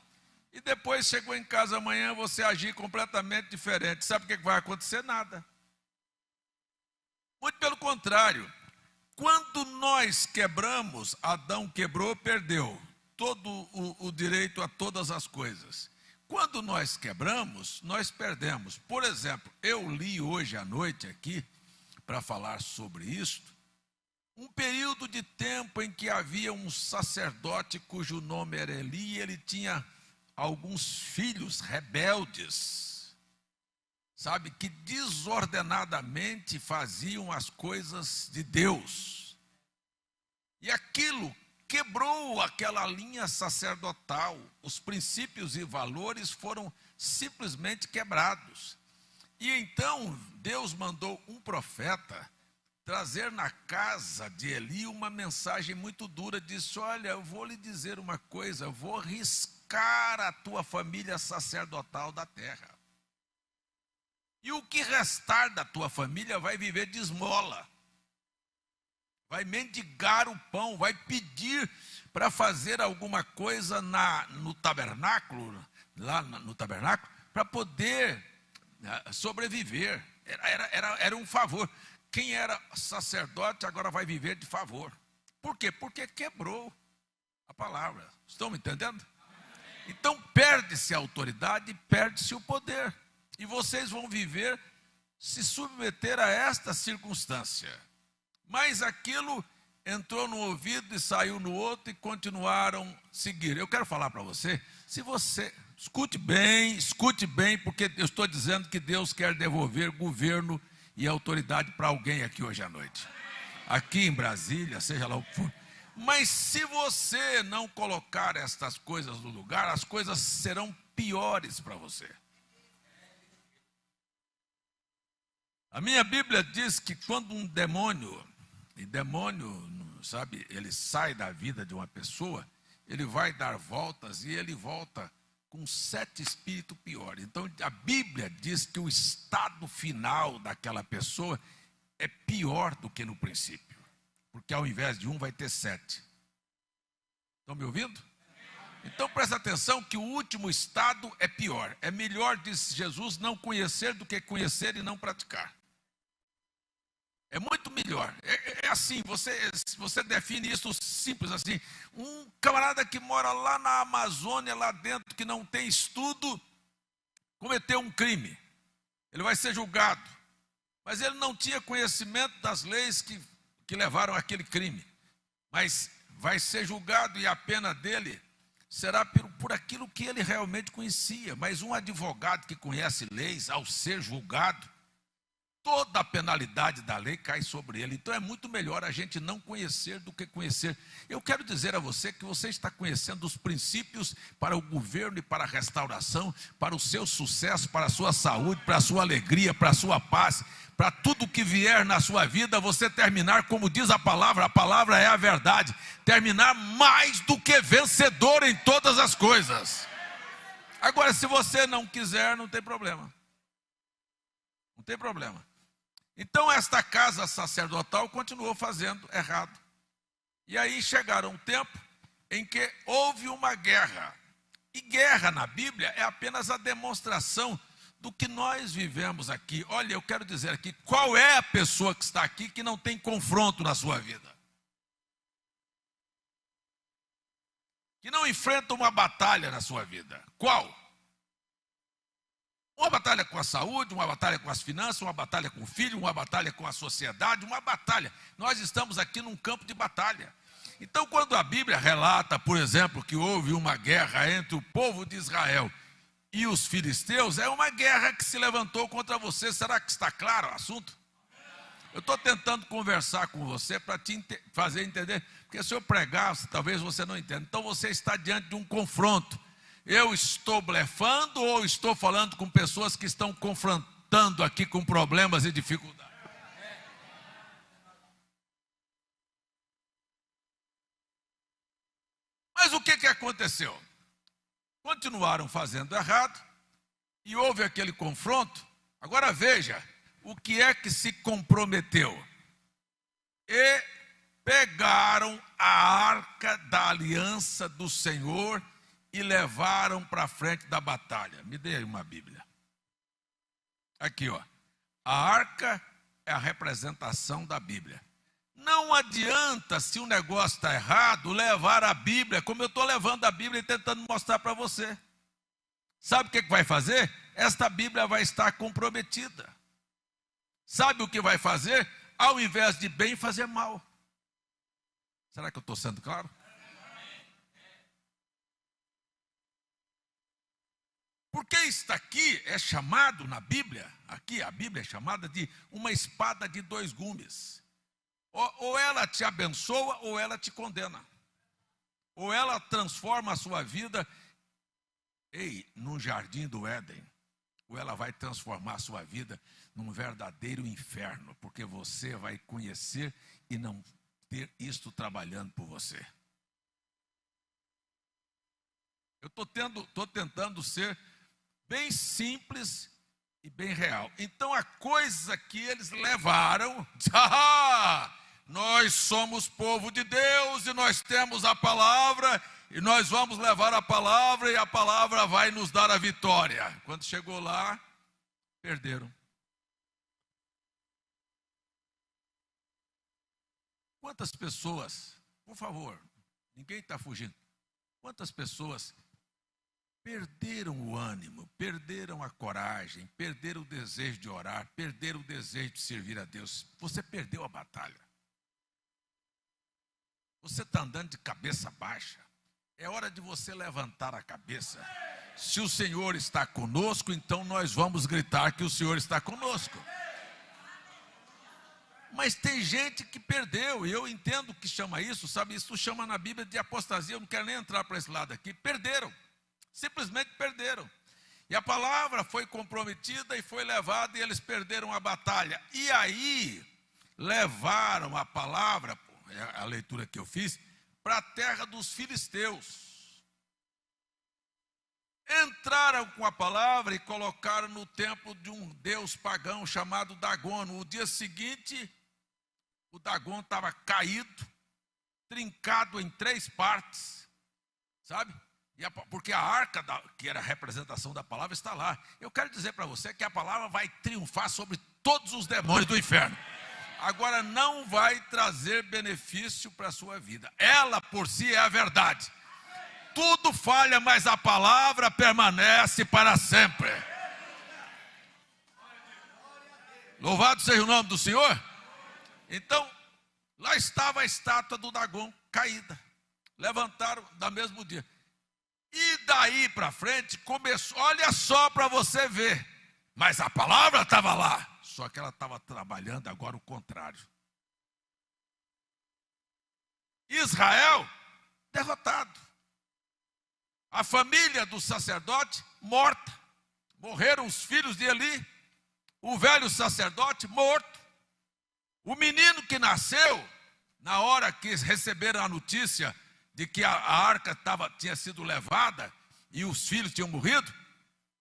e depois chegou em casa amanhã você agir completamente diferente. Sabe o que vai acontecer? Nada. Muito pelo contrário. Quando nós quebramos, Adão quebrou, perdeu todo o direito a todas as coisas. Quando nós quebramos, nós perdemos. Por exemplo, eu li hoje à noite aqui, para falar sobre isto, um período de tempo em que havia um sacerdote cujo nome era Eli, e ele tinha alguns filhos rebeldes, sabe, que desordenadamente faziam as coisas de Deus. E aquilo quebrou aquela linha sacerdotal. Os princípios e valores foram simplesmente quebrados. E então Deus mandou um profeta trazer na casa de Eli uma mensagem muito dura. Disse, olha, eu vou lhe dizer uma coisa, eu vou riscar a tua família sacerdotal da terra. E o que restar da tua família vai viver de esmola. Vai mendigar o pão, vai pedir para fazer alguma coisa no tabernáculo, lá no tabernáculo, para poder sobreviver. Era um favor. Quem era sacerdote agora vai viver de favor. Por quê? Porque quebrou a palavra. Estão me entendendo? Então perde-se a autoridade, perde-se o poder. E vocês vão viver, se submeter a esta circunstância. Mas aquilo entrou no ouvido e saiu no outro e continuaram a seguir. Eu quero falar para você, se você... Escute bem, porque eu estou dizendo que Deus quer devolver governo e autoridade para alguém aqui hoje à noite. Aqui em Brasília, seja lá o que for. Mas se você não colocar estas coisas no lugar, as coisas serão piores para você. A minha Bíblia diz que quando um demônio, sabe, ele sai da vida de uma pessoa, ele vai dar voltas e ele volta com 7 espíritos piores. Então a Bíblia diz que o estado final daquela pessoa é pior do que no princípio. Porque ao invés de 1 vai ter 7. Estão me ouvindo? Então presta atenção que o último estado é pior. É melhor, disse Jesus, não conhecer do que conhecer e não praticar. É muito melhor. É assim, você define isso simples assim. Um camarada que mora lá na Amazônia, lá dentro, que não tem estudo, cometeu um crime. Ele vai ser julgado. Mas ele não tinha conhecimento das leis que levaram àquele crime. Mas vai ser julgado e a pena dele será por aquilo que ele realmente conhecia. Mas um advogado que conhece leis, ao ser julgado, toda a penalidade da lei cai sobre ele. Então é muito melhor a gente não conhecer do que conhecer. Eu quero dizer a você que você está conhecendo os princípios para o governo e para a restauração, para o seu sucesso, para a sua saúde, para a sua alegria, para a sua paz, para tudo que vier na sua vida, você terminar, como diz a palavra é a verdade, terminar mais do que vencedor em todas as coisas. Agora, se você não quiser, não tem problema. Não tem problema. Então esta casa sacerdotal continuou fazendo errado. E aí chegaram um tempo em que houve uma guerra. E guerra na Bíblia é apenas a demonstração do que nós vivemos aqui. Olha, eu quero dizer aqui, qual é a pessoa que está aqui que não tem confronto na sua vida? Que não enfrenta uma batalha na sua vida? Qual? Uma batalha com a saúde, uma batalha com as finanças, uma batalha com o filho, uma batalha com a sociedade, uma batalha. Nós estamos aqui num campo de batalha. Então, quando a Bíblia relata, por exemplo, que houve uma guerra entre o povo de Israel e os filisteus, é uma guerra que se levantou contra você. Será que está claro o assunto? Eu estou tentando conversar com você para te fazer entender, porque se eu pregar, talvez você não entenda. Então, você está diante de um confronto. Eu estou blefando ou estou falando com pessoas que estão confrontando aqui com problemas e dificuldades? Mas o que aconteceu? Continuaram fazendo errado e houve aquele confronto. Agora veja, o que é que se comprometeu? E pegaram a arca da aliança do Senhor e levaram para frente da batalha. Me dê aí uma Bíblia. Aqui, ó. A arca é a representação da Bíblia. Não adianta, se o negócio está errado, levar a Bíblia, como eu estou levando a Bíblia e tentando mostrar para você. Sabe o que vai fazer? Esta Bíblia vai estar comprometida. Sabe o que vai fazer? Ao invés de bem, fazer mal. Será que eu estou sendo claro? Porque isso aqui é chamado na Bíblia, aqui a Bíblia é chamada de uma espada de dois gumes. Ou ela te abençoa ou ela te condena. Ou ela transforma a sua vida num jardim do Éden. Ou ela vai transformar a sua vida num verdadeiro inferno. Porque você vai conhecer e não ter isto trabalhando por você. Eu estou tentando ser bem simples e bem real. Então a coisa que eles levaram, nós somos povo de Deus e nós temos a palavra e nós vamos levar a palavra e a palavra vai nos dar a vitória. Quando chegou lá, perderam. Quantas pessoas, por favor, ninguém está fugindo, quantas pessoas perderam o ânimo, perderam a coragem, perderam o desejo de orar, perderam o desejo de servir a Deus? Você perdeu a batalha. Você está andando de cabeça baixa. É hora de você levantar a cabeça. Se o Senhor está conosco, então nós vamos gritar que o Senhor está conosco. Mas tem gente que perdeu, e eu entendo que chama isso, sabe? Isso chama na Bíblia de apostasia. Eu não quero nem entrar para esse lado aqui. Perderam. Simplesmente perderam. E a palavra foi comprometida e foi levada e eles perderam a batalha. E aí, levaram a palavra, é a leitura que eu fiz, para a terra dos filisteus. Entraram com a palavra e colocaram no templo de um deus pagão chamado Dagon. No dia seguinte, o Dagon estava caído, trincado em 3 partes, sabe? Porque a arca, que era a representação da palavra, está lá. Eu quero dizer para você que a palavra vai triunfar sobre todos os demônios do inferno. Agora, não vai trazer benefício para a sua vida. Ela por si é a verdade. Tudo falha, mas a palavra permanece para sempre. Louvado seja o nome do Senhor. Então, lá estava a estátua do Dagon caída. Levantaram no mesmo dia. daí para frente começou, olha só para você ver, mas a palavra estava lá, só que ela estava trabalhando agora o contrário. Israel derrotado, a família do sacerdote morta, morreram os filhos de Eli, o velho sacerdote morto, o menino que nasceu, na hora que receberam a notícia de que a arca tinha sido levada e os filhos tinham morrido,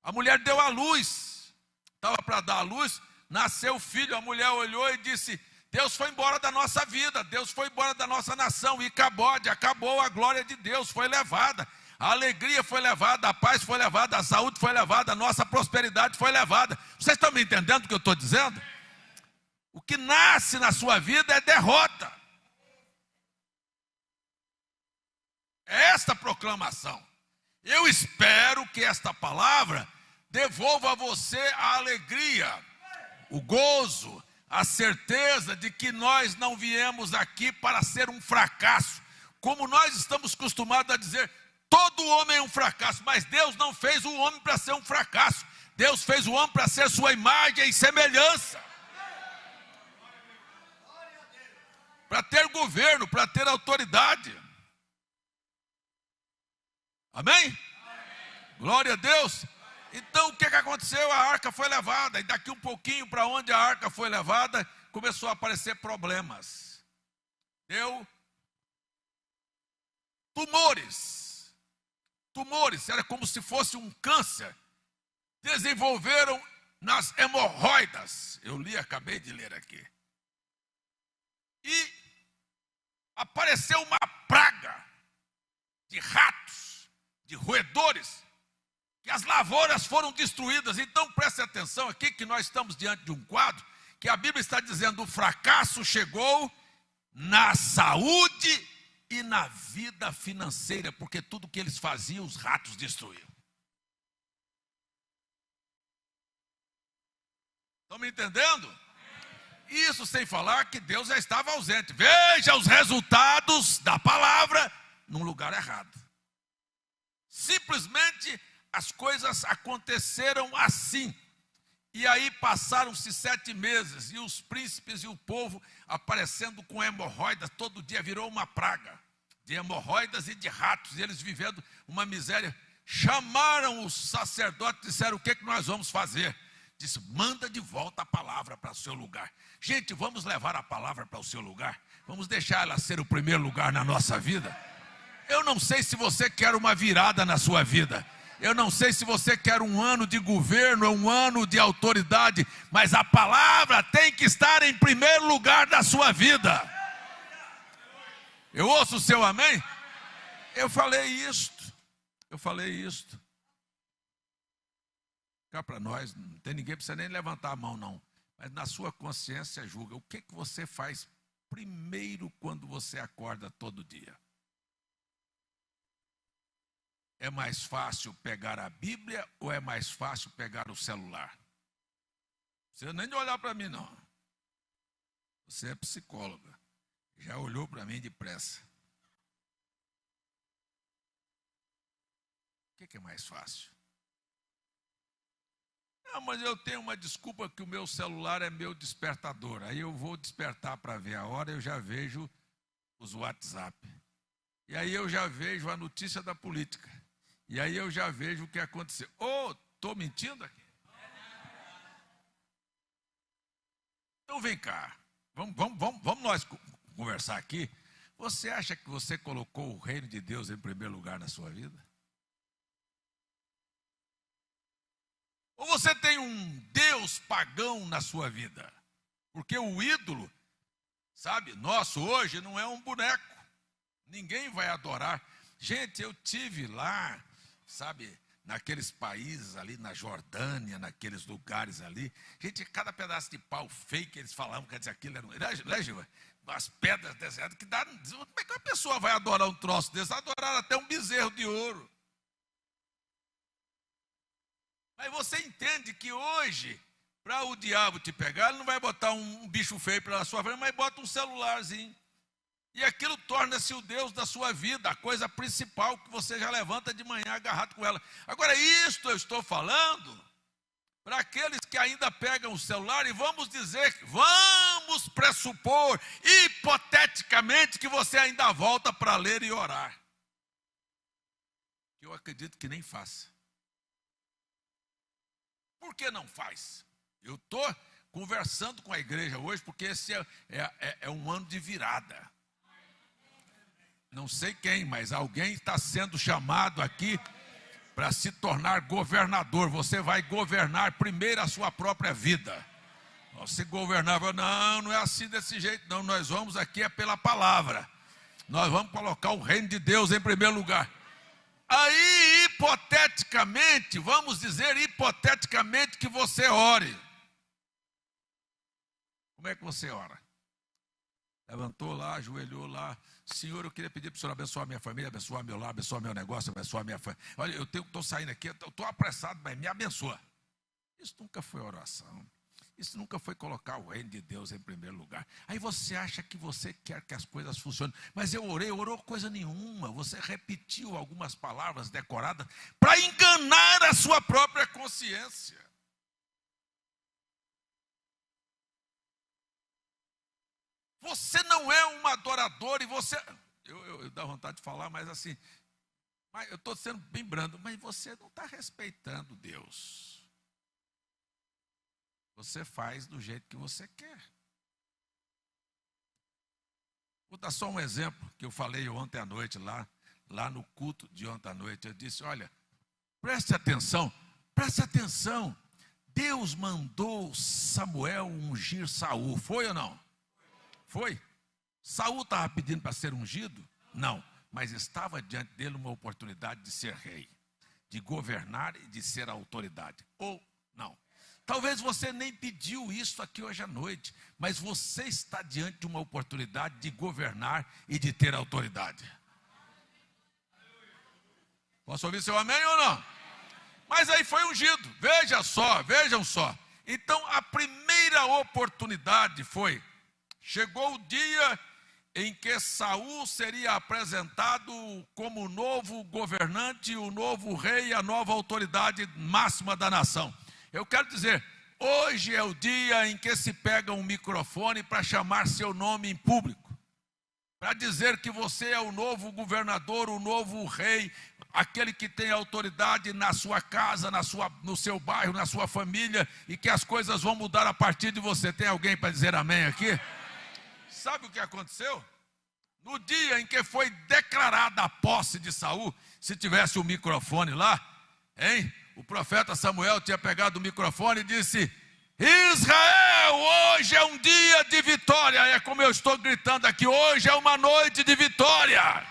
a mulher deu à luz, estava para dar à luz, nasceu o filho, a mulher olhou e disse: Deus foi embora da nossa vida, Deus foi embora da nossa nação, e acabou, a glória de Deus foi levada, a alegria foi levada, a paz foi levada, a saúde foi levada, a nossa prosperidade foi levada. Vocês estão me entendendo o que eu estou dizendo? O que nasce na sua vida é derrota. É esta proclamação. Eu espero que esta palavra devolva a você a alegria, o gozo, a certeza de que nós não viemos aqui para ser um fracasso. Como nós estamos acostumados a dizer, todo homem é um fracasso, mas Deus não fez o homem para ser um fracasso. Deus fez o homem para ser sua imagem e semelhança. Para ter governo, para ter autoridade. Amém? Glória a Deus. Então o que aconteceu? A arca foi levada, e daqui um pouquinho para onde a arca foi levada, começou a aparecer problemas. Deu tumores, era como se fosse um câncer. Desenvolveram nas hemorroidas. Eu acabei de ler aqui. E apareceu uma praga de ratos, de roedores, que as lavouras foram destruídas. Então preste atenção aqui que nós estamos diante de um quadro que a Bíblia está dizendo: o fracasso chegou na saúde e na vida financeira, porque tudo que eles faziam, os ratos destruíam. Estão me entendendo? Isso sem falar que Deus já estava ausente. Veja os resultados da palavra num lugar errado. Simplesmente as coisas aconteceram assim. E aí passaram-se 7 meses, e os príncipes e o povo aparecendo com hemorroidas, todo dia virou uma praga de hemorroidas e de ratos, e eles vivendo uma miséria. Chamaram os sacerdotes e disseram: o que nós vamos fazer? Disse: manda de volta a palavra para o seu lugar. Gente, vamos levar a palavra para o seu lugar, vamos deixar ela ser o primeiro lugar na nossa vida. Eu não sei se você quer uma virada na sua vida, eu não sei se você quer um ano de governo, um ano de autoridade, mas a palavra tem que estar em primeiro lugar da sua vida. Eu ouço o seu amém? Eu falei isto. Cá para nós, não tem ninguém, precisa nem levantar a mão não, mas na sua consciência julga, o que você faz primeiro quando você acorda todo dia? É mais fácil pegar a Bíblia ou é mais fácil pegar o celular? Não precisa nem de olhar para mim não. Você é psicóloga, já olhou para mim depressa. O que é mais fácil? Não, mas eu tenho uma desculpa que o meu celular é meu despertador. Aí eu vou despertar para ver a hora, eu já vejo os WhatsApp. E aí eu já vejo a notícia da política. E aí eu já vejo o que aconteceu. Estou mentindo aqui? Então vem cá. Vamos nós conversar aqui. Você acha que você colocou o reino de Deus em primeiro lugar na sua vida? Ou você tem um Deus pagão na sua vida? Porque o ídolo, sabe, nosso hoje não é um boneco. Ninguém vai adorar. Gente, eu tive lá, sabe, naqueles países ali, na Jordânia, naqueles lugares ali. Gente, cada pedaço de pau feio que eles falavam, quer dizer, aquilo era, as pedras desertas, que dá. Como é que uma pessoa vai adorar um troço desse? Adorar até um bezerro de ouro. Mas você entende que hoje, para o diabo te pegar, ele não vai botar um bicho feio pela sua frente, mas bota um celularzinho. E aquilo torna-se o Deus da sua vida, a coisa principal que você já levanta de manhã agarrado com ela. Agora, isto eu estou falando para aqueles que ainda pegam o celular e vamos pressupor, hipoteticamente, que você ainda volta para ler e orar. Eu acredito que nem faça. Por que não faz? Eu estou conversando com a igreja hoje, porque esse é um ano de virada. Não sei quem, mas alguém está sendo chamado aqui para se tornar governador. Você vai governar primeiro a sua própria vida. Você governava, não é assim desse jeito, não. Nós vamos aqui pela palavra. Nós vamos colocar o reino de Deus em primeiro lugar. Aí, hipoteticamente, vamos dizer hipoteticamente que você ore. Como é que você ora? Levantou lá, ajoelhou lá. Senhor, eu queria pedir para o Senhor abençoar minha família, abençoar meu lar, abençoar meu negócio, abençoar minha família. Olha, eu estou saindo aqui, eu estou apressado, mas me abençoa. Isso nunca foi oração. Isso nunca foi colocar o reino de Deus em primeiro lugar. Aí você acha que você quer que as coisas funcionem. Mas eu orou coisa nenhuma. Você repetiu algumas palavras decoradas para enganar a sua própria consciência. Você não é um adorador e você... Eu dá vontade de falar, mas assim... Mas eu estou sendo bem brando, mas você não está respeitando Deus. Você faz do jeito que você quer. Vou dar só um exemplo que eu falei ontem à noite, lá no culto de ontem à noite. Eu disse, olha, preste atenção. Deus mandou Samuel ungir Saul, foi ou não? Foi? Saul estava pedindo para ser ungido? Não, mas estava diante dele uma oportunidade de ser rei, de governar e de ser autoridade. Ou não. Talvez você nem pediu isso aqui hoje à noite, mas você está diante de uma oportunidade de governar e de ter autoridade. Posso ouvir seu amém ou não? Mas aí foi ungido, vejam só. Então a primeira oportunidade foi... Chegou o dia em que Saul seria apresentado como o novo governante, o novo rei, a nova autoridade máxima da nação. Eu quero dizer, hoje é o dia em que se pega um microfone para chamar seu nome em público. Para dizer que você é o novo governador, o novo rei, aquele que tem autoridade na sua casa, no seu bairro, na sua família, e que as coisas vão mudar a partir de você. Tem alguém para dizer amém aqui? Sabe o que aconteceu? No dia em que foi declarada a posse de Saul, se tivesse o microfone lá, hein? O profeta Samuel tinha pegado o microfone e disse: Israel, hoje é um dia de vitória. É como eu estou gritando aqui, hoje é uma noite de vitória.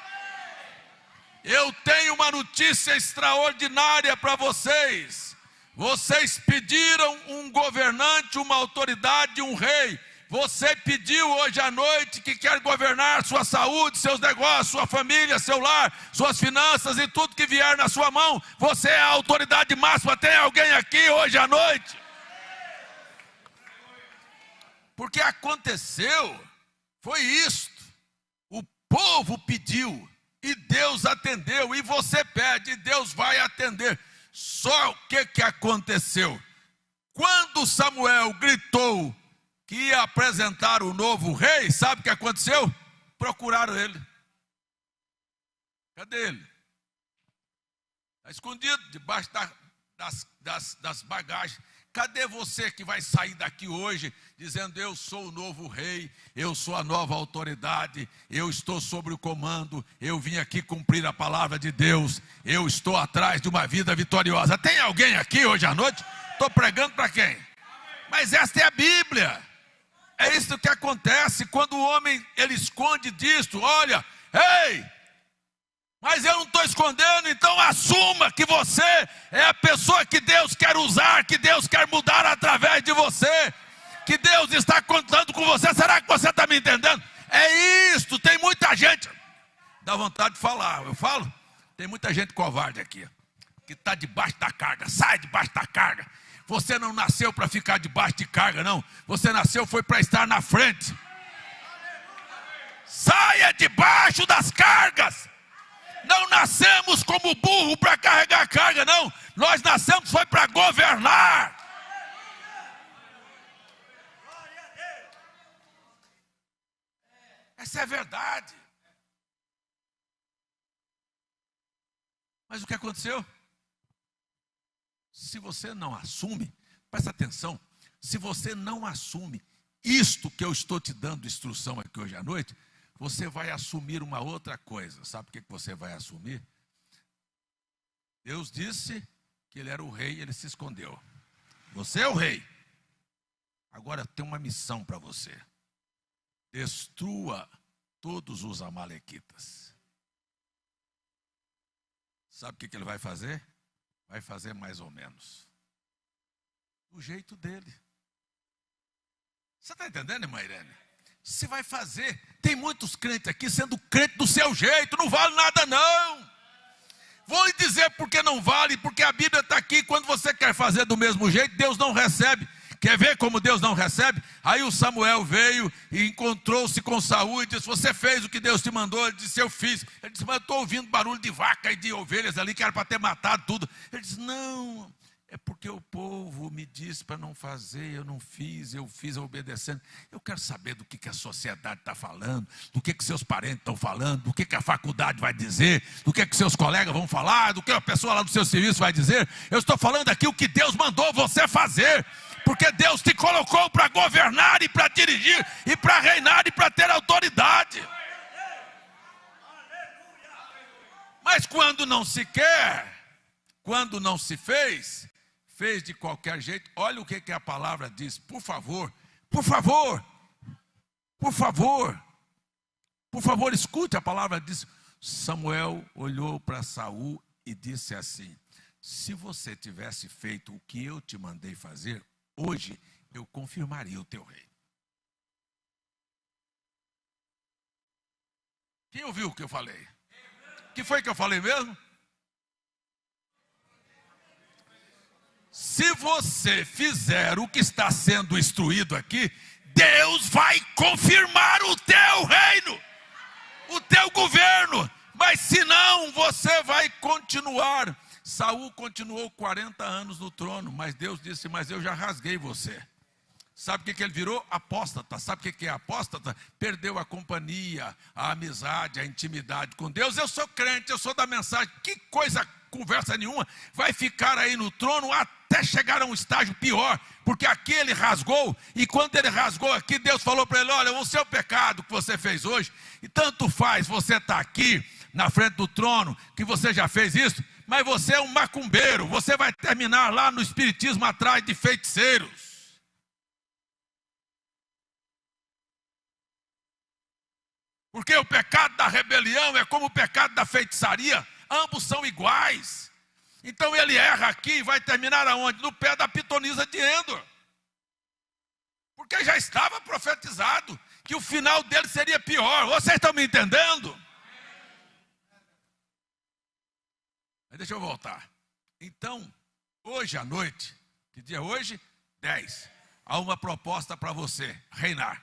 Eu tenho uma notícia extraordinária para vocês. Vocês pediram um governante, uma autoridade, um rei. Você pediu hoje à noite que quer governar sua saúde, seus negócios, sua família, seu lar, suas finanças e tudo que vier na sua mão. Você é a autoridade máxima. Tem alguém aqui hoje à noite? Porque aconteceu, foi isto. O povo pediu e Deus atendeu. E você pede e Deus vai atender. Só o que aconteceu? Quando Samuel gritou que ia apresentar o novo rei, sabe o que aconteceu? Procuraram ele. Cadê ele? Está escondido debaixo das bagagens. Cadê você que vai sair daqui hoje dizendo: eu sou o novo rei, eu sou a nova autoridade, eu estou sobre o comando, eu vim aqui cumprir a palavra de Deus, eu estou atrás de uma vida vitoriosa? Tem alguém aqui hoje à noite? Estou pregando para quem? Mas esta é a Bíblia. É isso que acontece quando o homem ele esconde disto. Olha, ei, mas eu não estou escondendo, então assuma que você é a pessoa que Deus quer usar, que Deus quer mudar através de você, que Deus está contando com você. Será que você está me entendendo? É isto. Tem muita gente, dá vontade de falar, eu falo, tem muita gente covarde aqui, que está debaixo da carga. Sai debaixo da carga. Você não nasceu para ficar debaixo de carga, não. Você nasceu foi para estar na frente. Saia debaixo das cargas. Não nascemos como burro para carregar carga, não. Nós nascemos foi para governar. Essa é a verdade. Mas o que aconteceu? Se você não assume, presta atenção, se você não assume isto que eu estou te dando instrução aqui hoje à noite, você vai assumir uma outra coisa. Sabe o que você vai assumir? Deus disse que ele era o rei e ele se escondeu. Você é o rei. Agora tem uma missão para você. Destrua todos os amalequitas. Sabe o que ele vai fazer? Vai fazer mais ou menos do jeito dele. Você está entendendo, irmã Irene? Se vai fazer, tem muitos crentes aqui sendo crente do seu jeito, não vale nada não. Vou lhe dizer porque não vale, porque a Bíblia está aqui, quando você quer fazer do mesmo jeito, Deus não recebe. Quer ver como Deus não recebe? Aí o Samuel veio e encontrou-se com Saul e disse: você fez o que Deus te mandou? Ele disse: eu fiz. Ele disse: mas eu estou ouvindo barulho de vaca e de ovelhas ali, que era para ter matado tudo. Ele disse: não, é porque o povo me disse para não fazer, eu não fiz, eu fiz obedecendo. Eu quero saber do que a sociedade está falando, do que seus parentes estão falando, do que a faculdade vai dizer, do que seus colegas vão falar, do que a pessoa lá do seu serviço vai dizer. Eu estou falando aqui o que Deus mandou você fazer. Porque Deus te colocou para governar e para dirigir e para reinar e para ter autoridade. Mas quando não se quer, quando não se fez, fez de qualquer jeito. Olha o que a palavra diz. Por favor, por favor, por favor, por favor, escute, a palavra diz. Samuel olhou para Saul e disse assim: se você tivesse feito o que eu te mandei fazer, hoje eu confirmaria o teu reino. Quem ouviu o que eu falei? O que foi que eu falei mesmo? Se você fizer o que está sendo instruído aqui, Deus vai confirmar o teu reino, o teu governo. Mas se não, você vai continuar. Saul continuou 40 anos no trono, mas Deus disse: mas eu já rasguei você. Sabe o que ele virou? Apóstata. Sabe o que é apóstata? Perdeu a companhia, a amizade, a intimidade com Deus. Eu sou crente, eu sou da mensagem. Que coisa, conversa nenhuma. Vai ficar aí no trono até chegar a um estágio pior. Porque aqui ele rasgou, e quando ele rasgou aqui, Deus falou para ele: olha, o seu pecado que você fez hoje, e tanto faz você estar aqui na frente do trono, que você já fez isso, mas você é um macumbeiro, você vai terminar lá no espiritismo atrás de feiticeiros. Porque o pecado da rebelião é como o pecado da feitiçaria, ambos são iguais. Então ele erra aqui e vai terminar aonde? No pé da pitonisa de Endor. Porque já estava profetizado que o final dele seria pior. Vocês estão me entendendo? Mas deixa eu voltar. Então, hoje à noite, que dia é hoje? 10. Há uma proposta para você: reinar.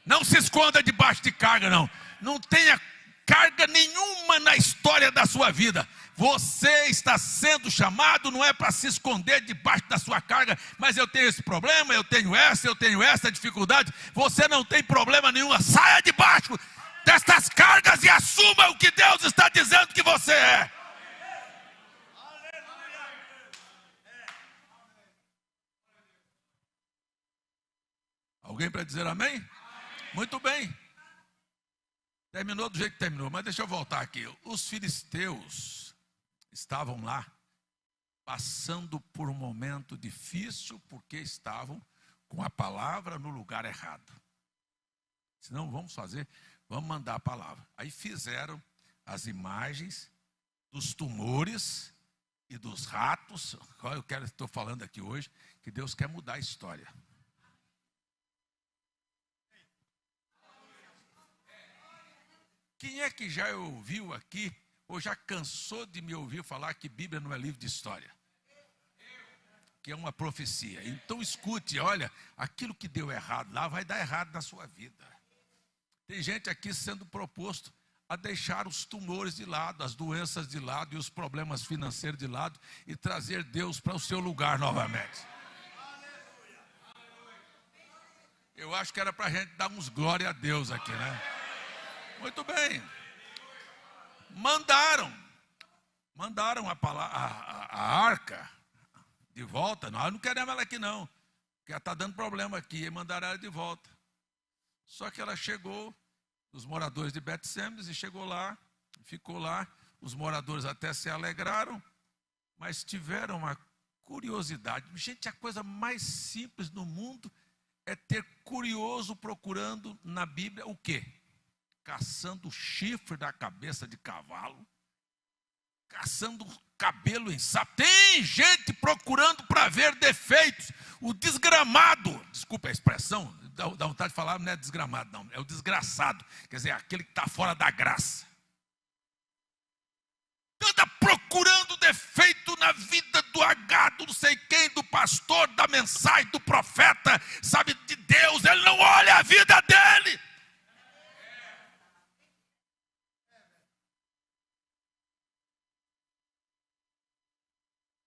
Não se esconda debaixo de carga, não. Não tenha carga nenhuma na história da sua vida. Você está sendo chamado, não é para se esconder debaixo da sua carga. Mas eu tenho esse problema, eu tenho essa dificuldade. Você não tem problema nenhum. Saia debaixo destas cargas e assuma o que Deus está dizendo que você é. Alguém para dizer amém? Amém? Muito bem. Terminou do jeito que terminou, mas deixa eu voltar aqui. Os filisteus estavam lá, passando por um momento difícil, porque estavam com a palavra no lugar errado. Senão vamos mandar a palavra. Aí fizeram as imagens dos tumores e dos ratos. Estou falando aqui hoje, que Deus quer mudar a história. Quem é que já ouviu aqui, ou já cansou de me ouvir falar que Bíblia não é livro de história? Que é uma profecia. Então escute, olha, aquilo que deu errado lá vai dar errado na sua vida. Tem gente aqui sendo proposto a deixar os tumores de lado, as doenças de lado e os problemas financeiros de lado e trazer Deus para o seu lugar novamente. Eu acho que era para a gente dar uns glória a Deus aqui, né? Muito bem. Mandaram a arca de volta. Nós não queremos ela aqui não, porque ela está dando problema aqui. E mandaram ela de volta. Só que ela chegou, os moradores de Bet-Semes, e chegou lá, ficou lá. Os moradores até se alegraram, mas tiveram uma curiosidade. Gente, a coisa mais simples no mundo é ter curioso procurando na Bíblia o quê? Caçando o chifre da cabeça de cavalo, caçando cabelo em sapo. Tem gente procurando para ver defeitos. O desgramado, desculpa a expressão, dá vontade de falar, não é desgramado não, é o desgraçado, quer dizer, aquele que está fora da graça. Anda procurando defeito na vida do agado, não sei quem, do pastor, da mensagem, do profeta, sabe, de Deus. Ele não olha a vida dele.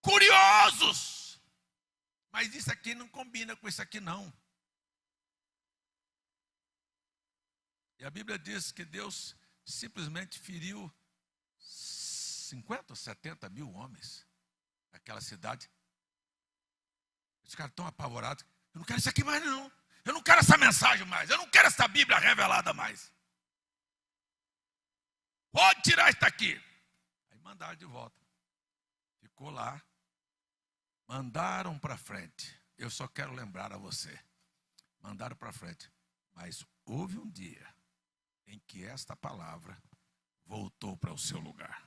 Curiosos. Mas isso aqui não combina com isso aqui não. E a Bíblia diz que Deus simplesmente feriu 50 ou 70 mil homens naquela cidade. Os caras estão apavorados. Eu não quero isso aqui mais não. Eu não quero essa mensagem mais. Eu não quero essa Bíblia revelada mais. Pode tirar isso daqui. Aí mandaram de volta. Ficou lá. Mandaram para frente. Eu só quero lembrar a você. Mandaram para frente. Mas houve um dia em que esta palavra voltou para o seu lugar.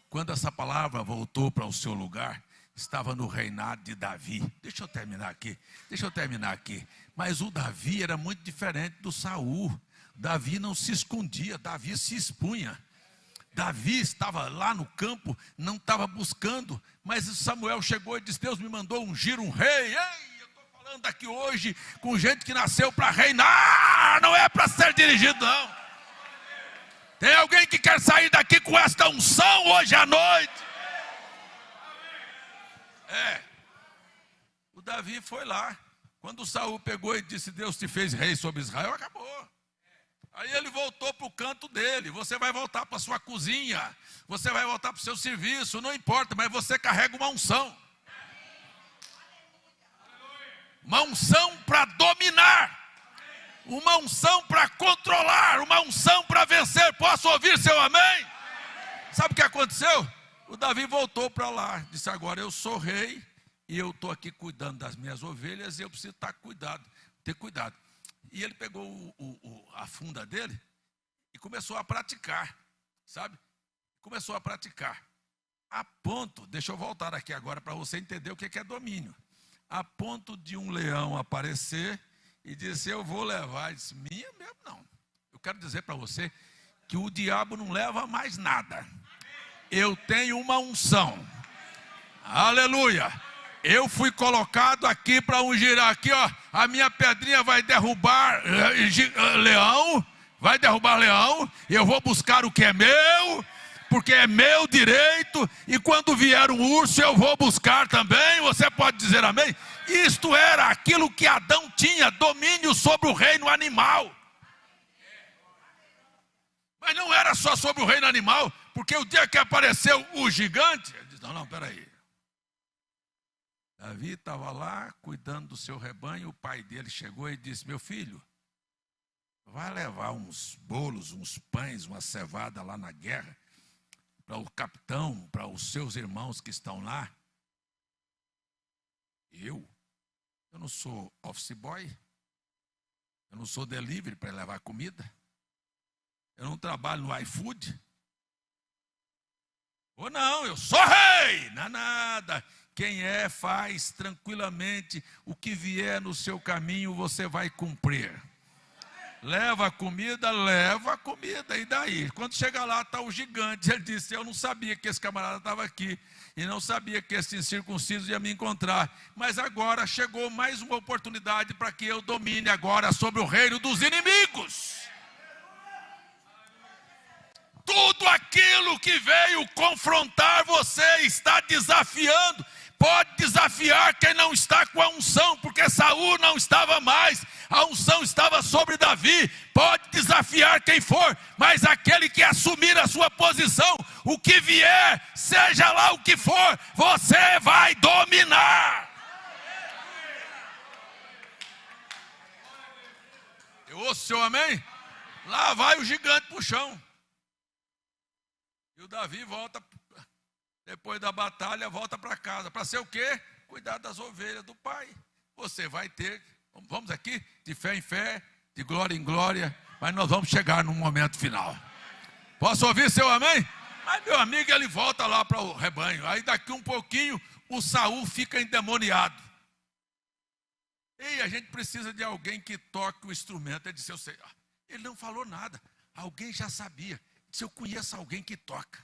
Quando essa palavra voltou para o seu lugar, estava no reinado de Davi. Deixa eu terminar aqui. Mas o Davi era muito diferente do Saul. Davi não se escondia, Davi se expunha. Davi estava lá no campo, não estava buscando, mas Samuel chegou e disse: Deus me mandou ungir um rei. Ei, eu estou falando aqui hoje com gente que nasceu para reinar, não é para ser dirigido não. Tem alguém que quer sair daqui com esta unção hoje à noite? O Davi foi lá. Quando Saul pegou e disse: Deus te fez rei sobre Israel, acabou. Aí ele voltou para o canto dele. Você vai voltar para a sua cozinha, você vai voltar para o seu serviço, não importa, mas você carrega uma unção. Uma unção para dominar. Uma unção para controlar, uma unção para vencer. Posso ouvir seu amém? Sabe o que aconteceu? O Davi voltou para lá, disse: agora eu sou rei e eu estou aqui cuidando das minhas ovelhas e eu preciso ter cuidado. E ele pegou a funda dele e começou a praticar, sabe? Começou a praticar. A ponto, deixa eu voltar aqui agora para você entender o que é domínio. A ponto de um leão aparecer e disse: eu vou levar. Ele disse: minha mesmo não. Eu quero dizer para você que o diabo não leva mais nada. Eu tenho uma unção. Aleluia. Eu fui colocado aqui para ungir. Aqui, ó, a minha pedrinha vai derrubar leão. Vai derrubar leão. Eu vou buscar o que é meu, porque é meu direito. E quando vier um urso, eu vou buscar também. Você pode dizer amém? Isto era aquilo que Adão tinha, domínio sobre o reino animal. Mas não era só sobre o reino animal, porque o dia que apareceu o gigante, ele disse: não, peraí. Davi estava lá cuidando do seu rebanho. O pai dele chegou e disse: meu filho, vai levar uns bolos, uns pães, uma cevada lá na guerra, para o capitão, para os seus irmãos que estão lá. Eu não sou office boy, eu não sou delivery para levar comida, eu não trabalho no iFood. Ou não, eu sou rei, não é nada. Quem faz tranquilamente o que vier no seu caminho, você vai cumprir. Leva a comida, e daí? Quando chega lá, está o gigante. Ele disse: eu não sabia que esse camarada estava aqui, e não sabia que esse incircunciso ia me encontrar, mas agora chegou mais uma oportunidade para que eu domine agora sobre o reino dos inimigos. Tudo aquilo que veio confrontar você, está desafiando. Pode desafiar quem não está com a unção, porque Saul não estava mais, a unção estava sobre Davi. Pode desafiar quem for, mas aquele que assumir a sua posição, o que vier, seja lá o que for, você vai dominar. Eu ouço o seu amém? Lá vai o gigante para o chão. E o Davi volta, depois da batalha, volta para casa. Para ser o quê? Cuidar das ovelhas do pai. Você vai ter, vamos aqui, de fé em fé, de glória em glória, mas nós vamos chegar no momento final. Posso ouvir seu amém? Mas meu amigo, ele volta lá para o rebanho. Aí daqui um pouquinho, o Saul fica endemoniado. E a gente precisa de alguém que toque o instrumento. Ele disse: eu sei. Ele não falou nada. Alguém já sabia. Se eu conheço alguém que toca.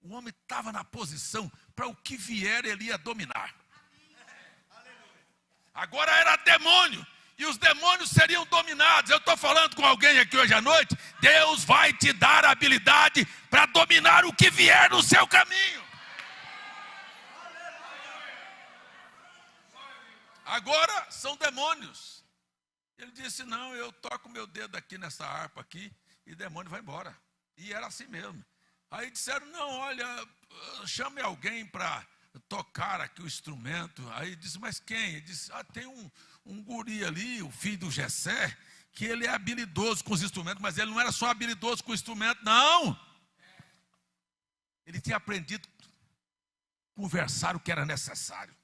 O homem estava na posição para o que vier ele ia dominar. Agora era demônio, e os demônios seriam dominados. Eu estou falando com alguém aqui hoje à noite. Deus vai te dar a habilidade para dominar o que vier no seu caminho. Agora são demônios. Ele disse: não, eu toco meu dedo aqui nessa harpa aqui, e demônio vai embora. E era assim mesmo. Aí disseram: não, olha, chame alguém para tocar aqui o instrumento. Aí disse: mas quem? Ele disse: tem um guri ali, o filho do Jessé, que ele é habilidoso com os instrumentos. Mas ele não era só habilidoso com o instrumento, não. Ele tinha aprendido a conversar o que era necessário.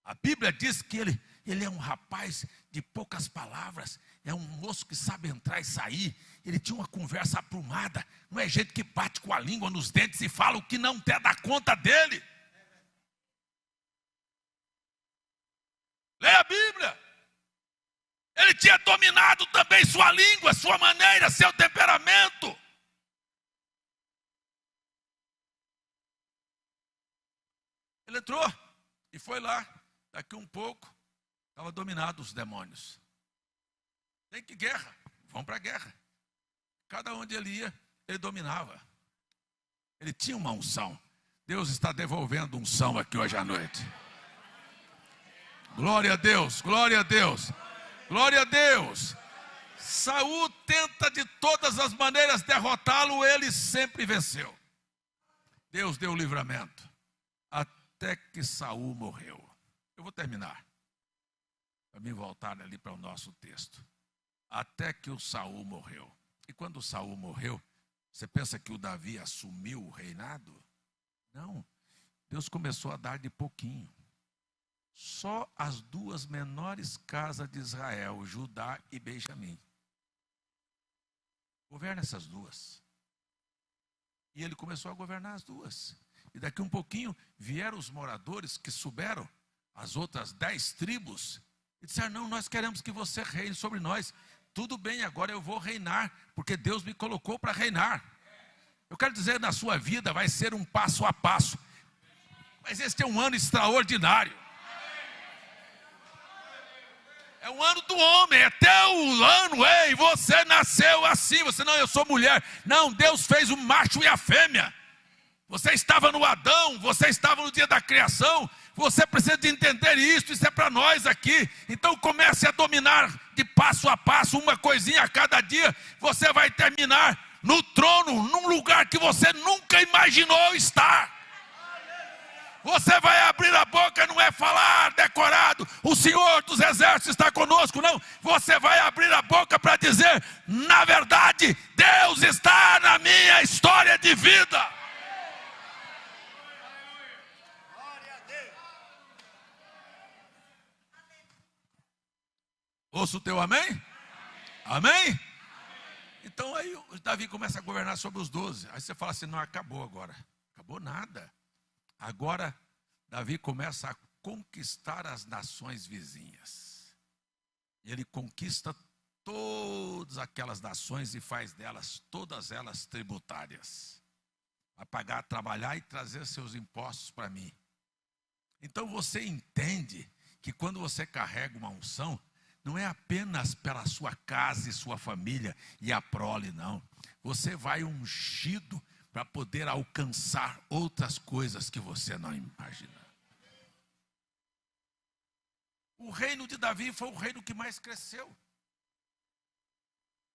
A Bíblia diz que ele é um rapaz de poucas palavras, é um moço que sabe entrar e sair. Ele tinha uma conversa aprumada, não é gente que bate com a língua nos dentes e fala o que não quer dar conta dele. Leia a Bíblia. Ele tinha dominado também sua língua, sua maneira, seu temperamento. Ele entrou e foi lá. Daqui um pouco, estava dominado os demônios. Tem que guerra, vão para a guerra. Cada onde ele ia, ele dominava. Ele tinha uma unção. Deus está devolvendo unção aqui hoje à noite. Glória a Deus, glória a Deus, glória a Deus. Saul tenta de todas as maneiras derrotá-lo, ele sempre venceu. Deus deu o livramento, até que Saul morreu. Eu vou terminar, para me voltar ali para o nosso texto. Até que o Saul morreu. E quando o Saul morreu, você pensa que o Davi assumiu o reinado? Não. Deus começou a dar de pouquinho. Só as duas menores casas de Israel, Judá e Benjamim. Governa essas duas. E ele começou a governar as duas. E daqui um pouquinho vieram os moradores que souberam, as outras 10 tribos, e disseram: não, nós queremos que você reine sobre nós. Tudo bem, agora eu vou reinar, porque Deus me colocou para reinar. Eu quero dizer, na sua vida vai ser um passo a passo, mas este é um ano extraordinário. É um ano do homem, é teu ano. Ei, você nasceu assim. Você não, eu sou mulher. Não, Deus fez o macho e a fêmea. Você estava no Adão, você estava no dia da criação. Você precisa de entender isso é para nós aqui. Então comece a dominar de passo a passo, uma coisinha a cada dia. Você vai terminar no trono, num lugar que você nunca imaginou estar. Você vai abrir a boca, não é falar decorado, o Senhor dos Exércitos está conosco, não. Você vai abrir a boca para dizer: na verdade, Deus está na minha história de vida. Ouça o teu amém? Amém? Então aí o Davi começa a governar sobre os 12. Aí você fala assim: não, acabou agora. Acabou nada. Agora Davi começa a conquistar as nações vizinhas. E ele conquista todas aquelas nações e faz delas, todas elas tributárias. Vai pagar, trabalhar e trazer seus impostos para mim. Então você entende que quando você carrega uma unção, não é apenas pela sua casa e sua família e a prole, não. Você vai ungido para poder alcançar outras coisas que você não imagina. O reino de Davi foi o reino que mais cresceu.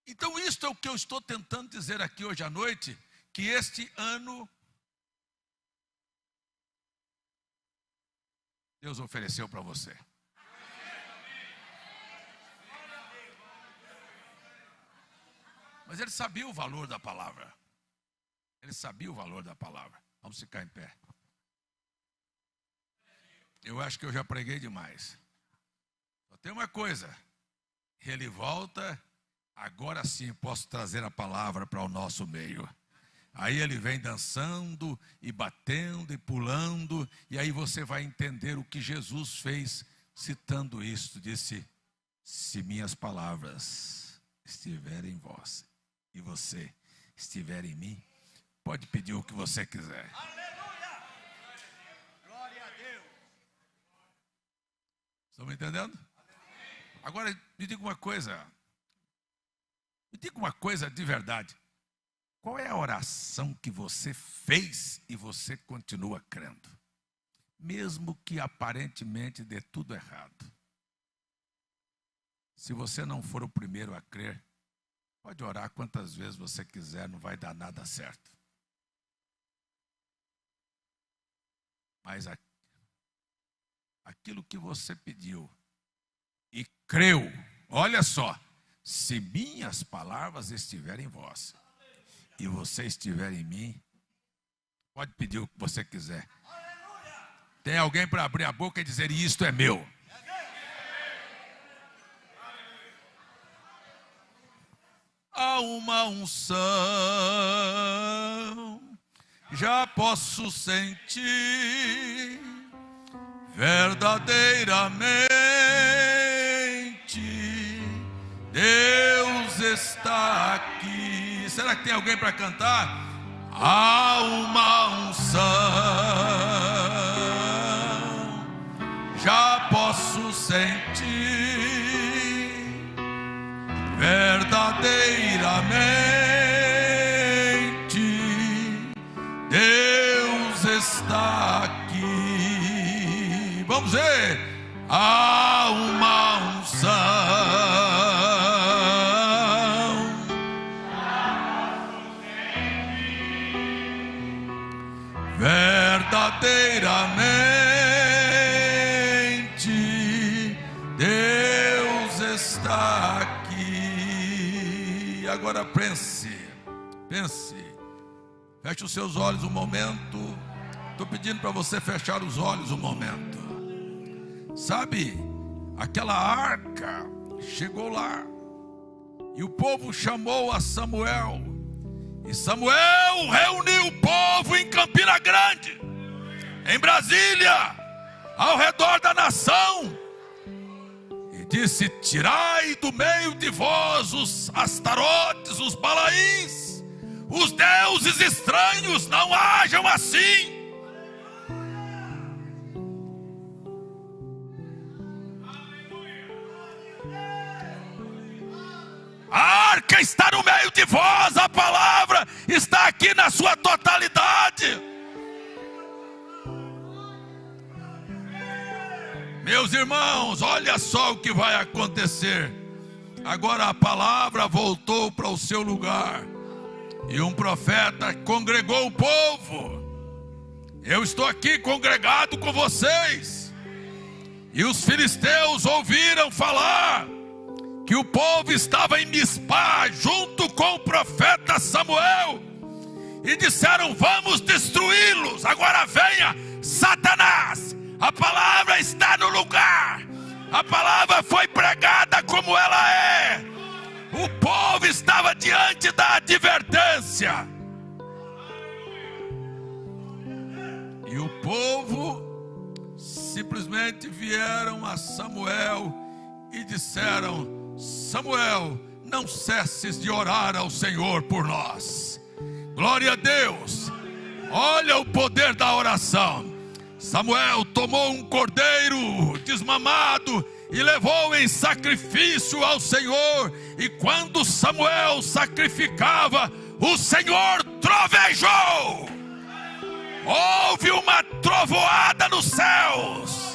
Então isto é o que eu estou tentando dizer aqui hoje à noite, que este ano Deus ofereceu para você. Mas ele sabia o valor da palavra. Ele sabia o valor da palavra. Vamos ficar em pé. Eu acho que eu já preguei demais. Só tem uma coisa. Ele volta, agora sim posso trazer a palavra para o nosso meio. Aí ele vem dançando e batendo e pulando. E aí você vai entender o que Jesus fez citando isto. Disse, se minhas palavras estiverem em vós e você estiver em mim, pode pedir o que você quiser. Aleluia! Glória a Deus! Estão me entendendo? Agora me diga uma coisa. Me diga uma coisa de verdade. Qual é a oração que você fez e você continua crendo? Mesmo que aparentemente dê tudo errado. Se você não for o primeiro a crer, pode orar quantas vezes você quiser, não vai dar nada certo. Mas aquilo que você pediu e creu, olha só, se minhas palavras estiverem em vós e você estiver em mim, pode pedir o que você quiser. Tem alguém para abrir a boca e dizer, isto é meu. Há uma unção, já posso sentir verdadeiramente, Deus está aqui. Será que tem alguém para cantar? Há uma unção, já posso sentir verdadeiramente, Deus está aqui. Vamos ver. Há uma unção, verdadeiramente, Deus está aqui. Agora pense, feche os seus olhos um momento. Estou pedindo para você fechar os olhos um momento. Sabe, aquela arca chegou lá e o povo chamou a Samuel. E Samuel reuniu o povo em Campina Grande, em Brasília, ao redor da nação, e disse: tirai do meio de vós os astarotes, os balaíns, os deuses estranhos, não hajam assim. A arca está no meio de vós, a palavra está aqui na sua totalidade. Meus irmãos, olha só o que vai acontecer. Agora a palavra voltou para o seu lugar e um profeta congregou o povo. Eu estou aqui congregado com vocês. E os filisteus ouviram falar que o povo estava em Mispá, junto com o profeta Samuel, e disseram: vamos destruí-los. Agora venha, Satanás, a palavra está no lugar, a palavra foi pregada como ela é, o povo estava diante da advertência, e o povo simplesmente vieram a Samuel e disseram: Samuel, não cesses de orar ao Senhor por nós. Glória a Deus. Olha o poder da oração. Samuel tomou um cordeiro desmamado e levou em sacrifício ao Senhor. E quando Samuel sacrificava, o Senhor trovejou. Houve uma trovoada nos céus.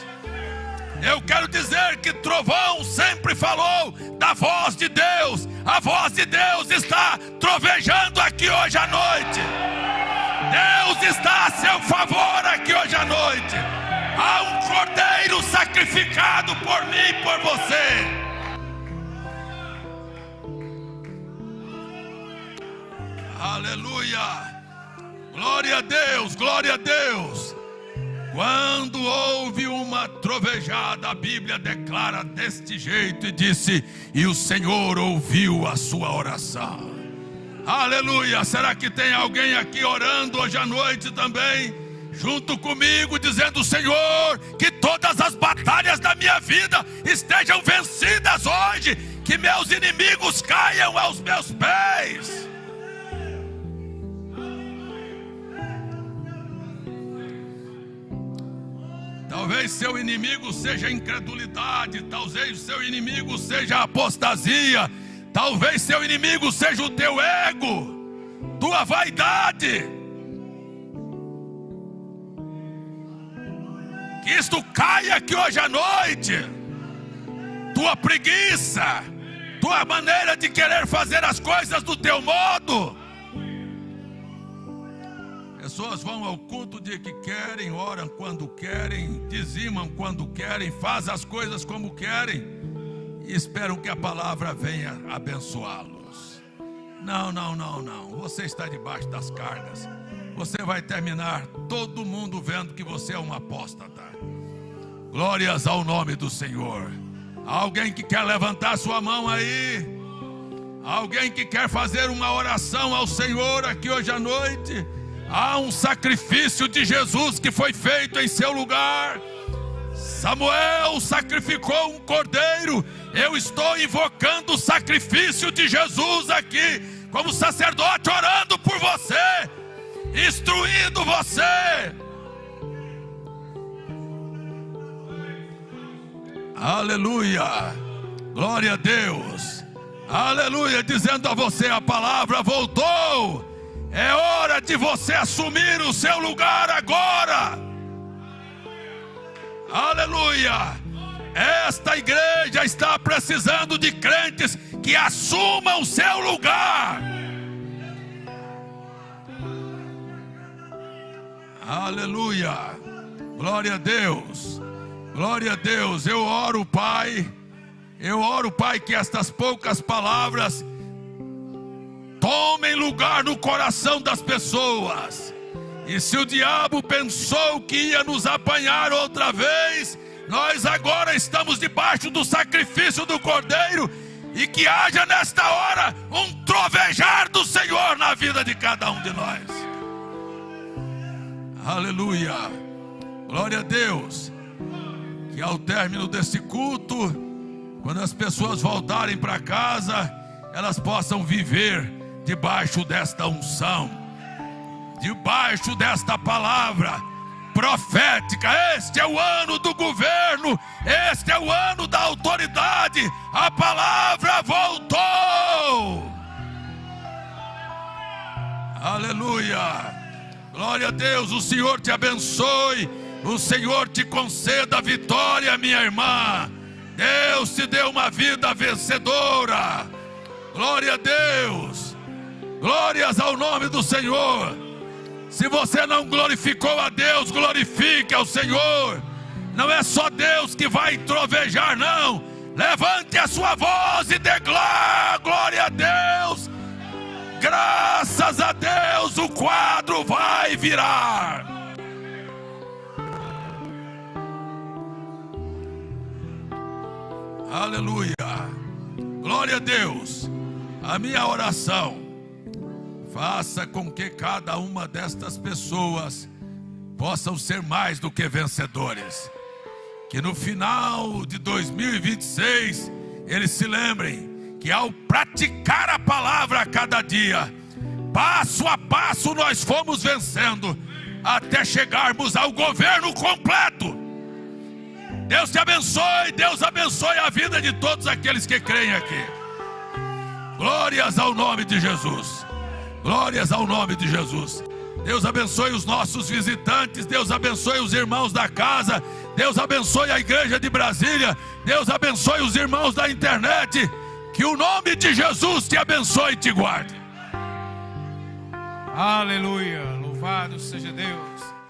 Eu quero dizer que trovão sempre falou da voz de Deus. A voz de Deus está trovejando aqui hoje à noite. Deus está a seu favor aqui hoje à noite. Há um cordeiro sacrificado por mim e por você. Aleluia. Glória a Deus, glória a Deus. Quando houve uma trovejada, a Bíblia declara deste jeito e disse: e o Senhor ouviu a sua oração. Aleluia. Será que tem alguém aqui orando hoje à noite também, junto comigo, dizendo: Senhor, que todas as batalhas da minha vida estejam vencidas hoje, que meus inimigos caiam aos meus pés. Talvez seu inimigo seja a incredulidade, talvez seu inimigo seja a apostasia, talvez seu inimigo seja o teu ego, tua vaidade. Que isto caia aqui hoje à noite. Tua preguiça, tua maneira de querer fazer as coisas do teu modo. Pessoas vão ao culto o dia que querem, oram quando querem, dizimam quando querem, fazem as coisas como querem e esperam que a palavra venha abençoá-los. Não, não, não, não. Você está debaixo das cargas. Você vai terminar todo mundo vendo que você é um apóstata. Glórias ao nome do Senhor. Alguém que quer levantar sua mão aí? Alguém que quer fazer uma oração ao Senhor aqui hoje à noite? Há um sacrifício de Jesus que foi feito em seu lugar. Samuel sacrificou um cordeiro. Eu estou invocando o sacrifício de Jesus aqui, como sacerdote, orando por você, instruindo você. Aleluia. Glória a Deus. Aleluia. Dizendo a você: a palavra voltou. É hora de você assumir o seu lugar agora. Aleluia. Esta igreja está precisando de crentes que assumam o seu lugar. Aleluia. Glória a Deus. Glória a Deus. Eu oro, Pai, que estas poucas palavras tomem lugar no coração das pessoas. E se o diabo pensou que ia nos apanhar outra vez, nós agora estamos debaixo do sacrifício do Cordeiro. E que haja nesta hora um trovejar do Senhor na vida de cada um de nós. Aleluia. Glória a Deus. Que ao término desse culto, quando as pessoas voltarem para casa, elas possam viver debaixo desta unção, debaixo desta palavra profética. Este é o ano do governo, este é o ano da autoridade. A palavra voltou. Aleluia. Glória a Deus. O Senhor te abençoe, o Senhor te conceda a vitória, minha irmã. Deus te deu uma vida vencedora. Glória a Deus. Glórias ao nome do Senhor. Se você não glorificou a Deus, glorifique ao Senhor. Não é só Deus que vai trovejar, não. Levante a sua voz e dê glória a Deus. Graças a Deus, o quadro vai virar. Aleluia. Glória a Deus. A minha oração: faça com que cada uma destas pessoas possam ser mais do que vencedores. Que no final de 2026 eles se lembrem que ao praticar a palavra a cada dia, passo a passo nós fomos vencendo, até chegarmos ao governo completo. Deus te abençoe, Deus abençoe a vida de todos aqueles que creem aqui. Glórias ao nome de Jesus. Glórias ao nome de Jesus. Deus abençoe os nossos visitantes, Deus abençoe os irmãos da casa, Deus abençoe a igreja de Brasília, Deus abençoe os irmãos da internet. Que o nome de Jesus te abençoe e te guarde. Aleluia, louvado seja Deus.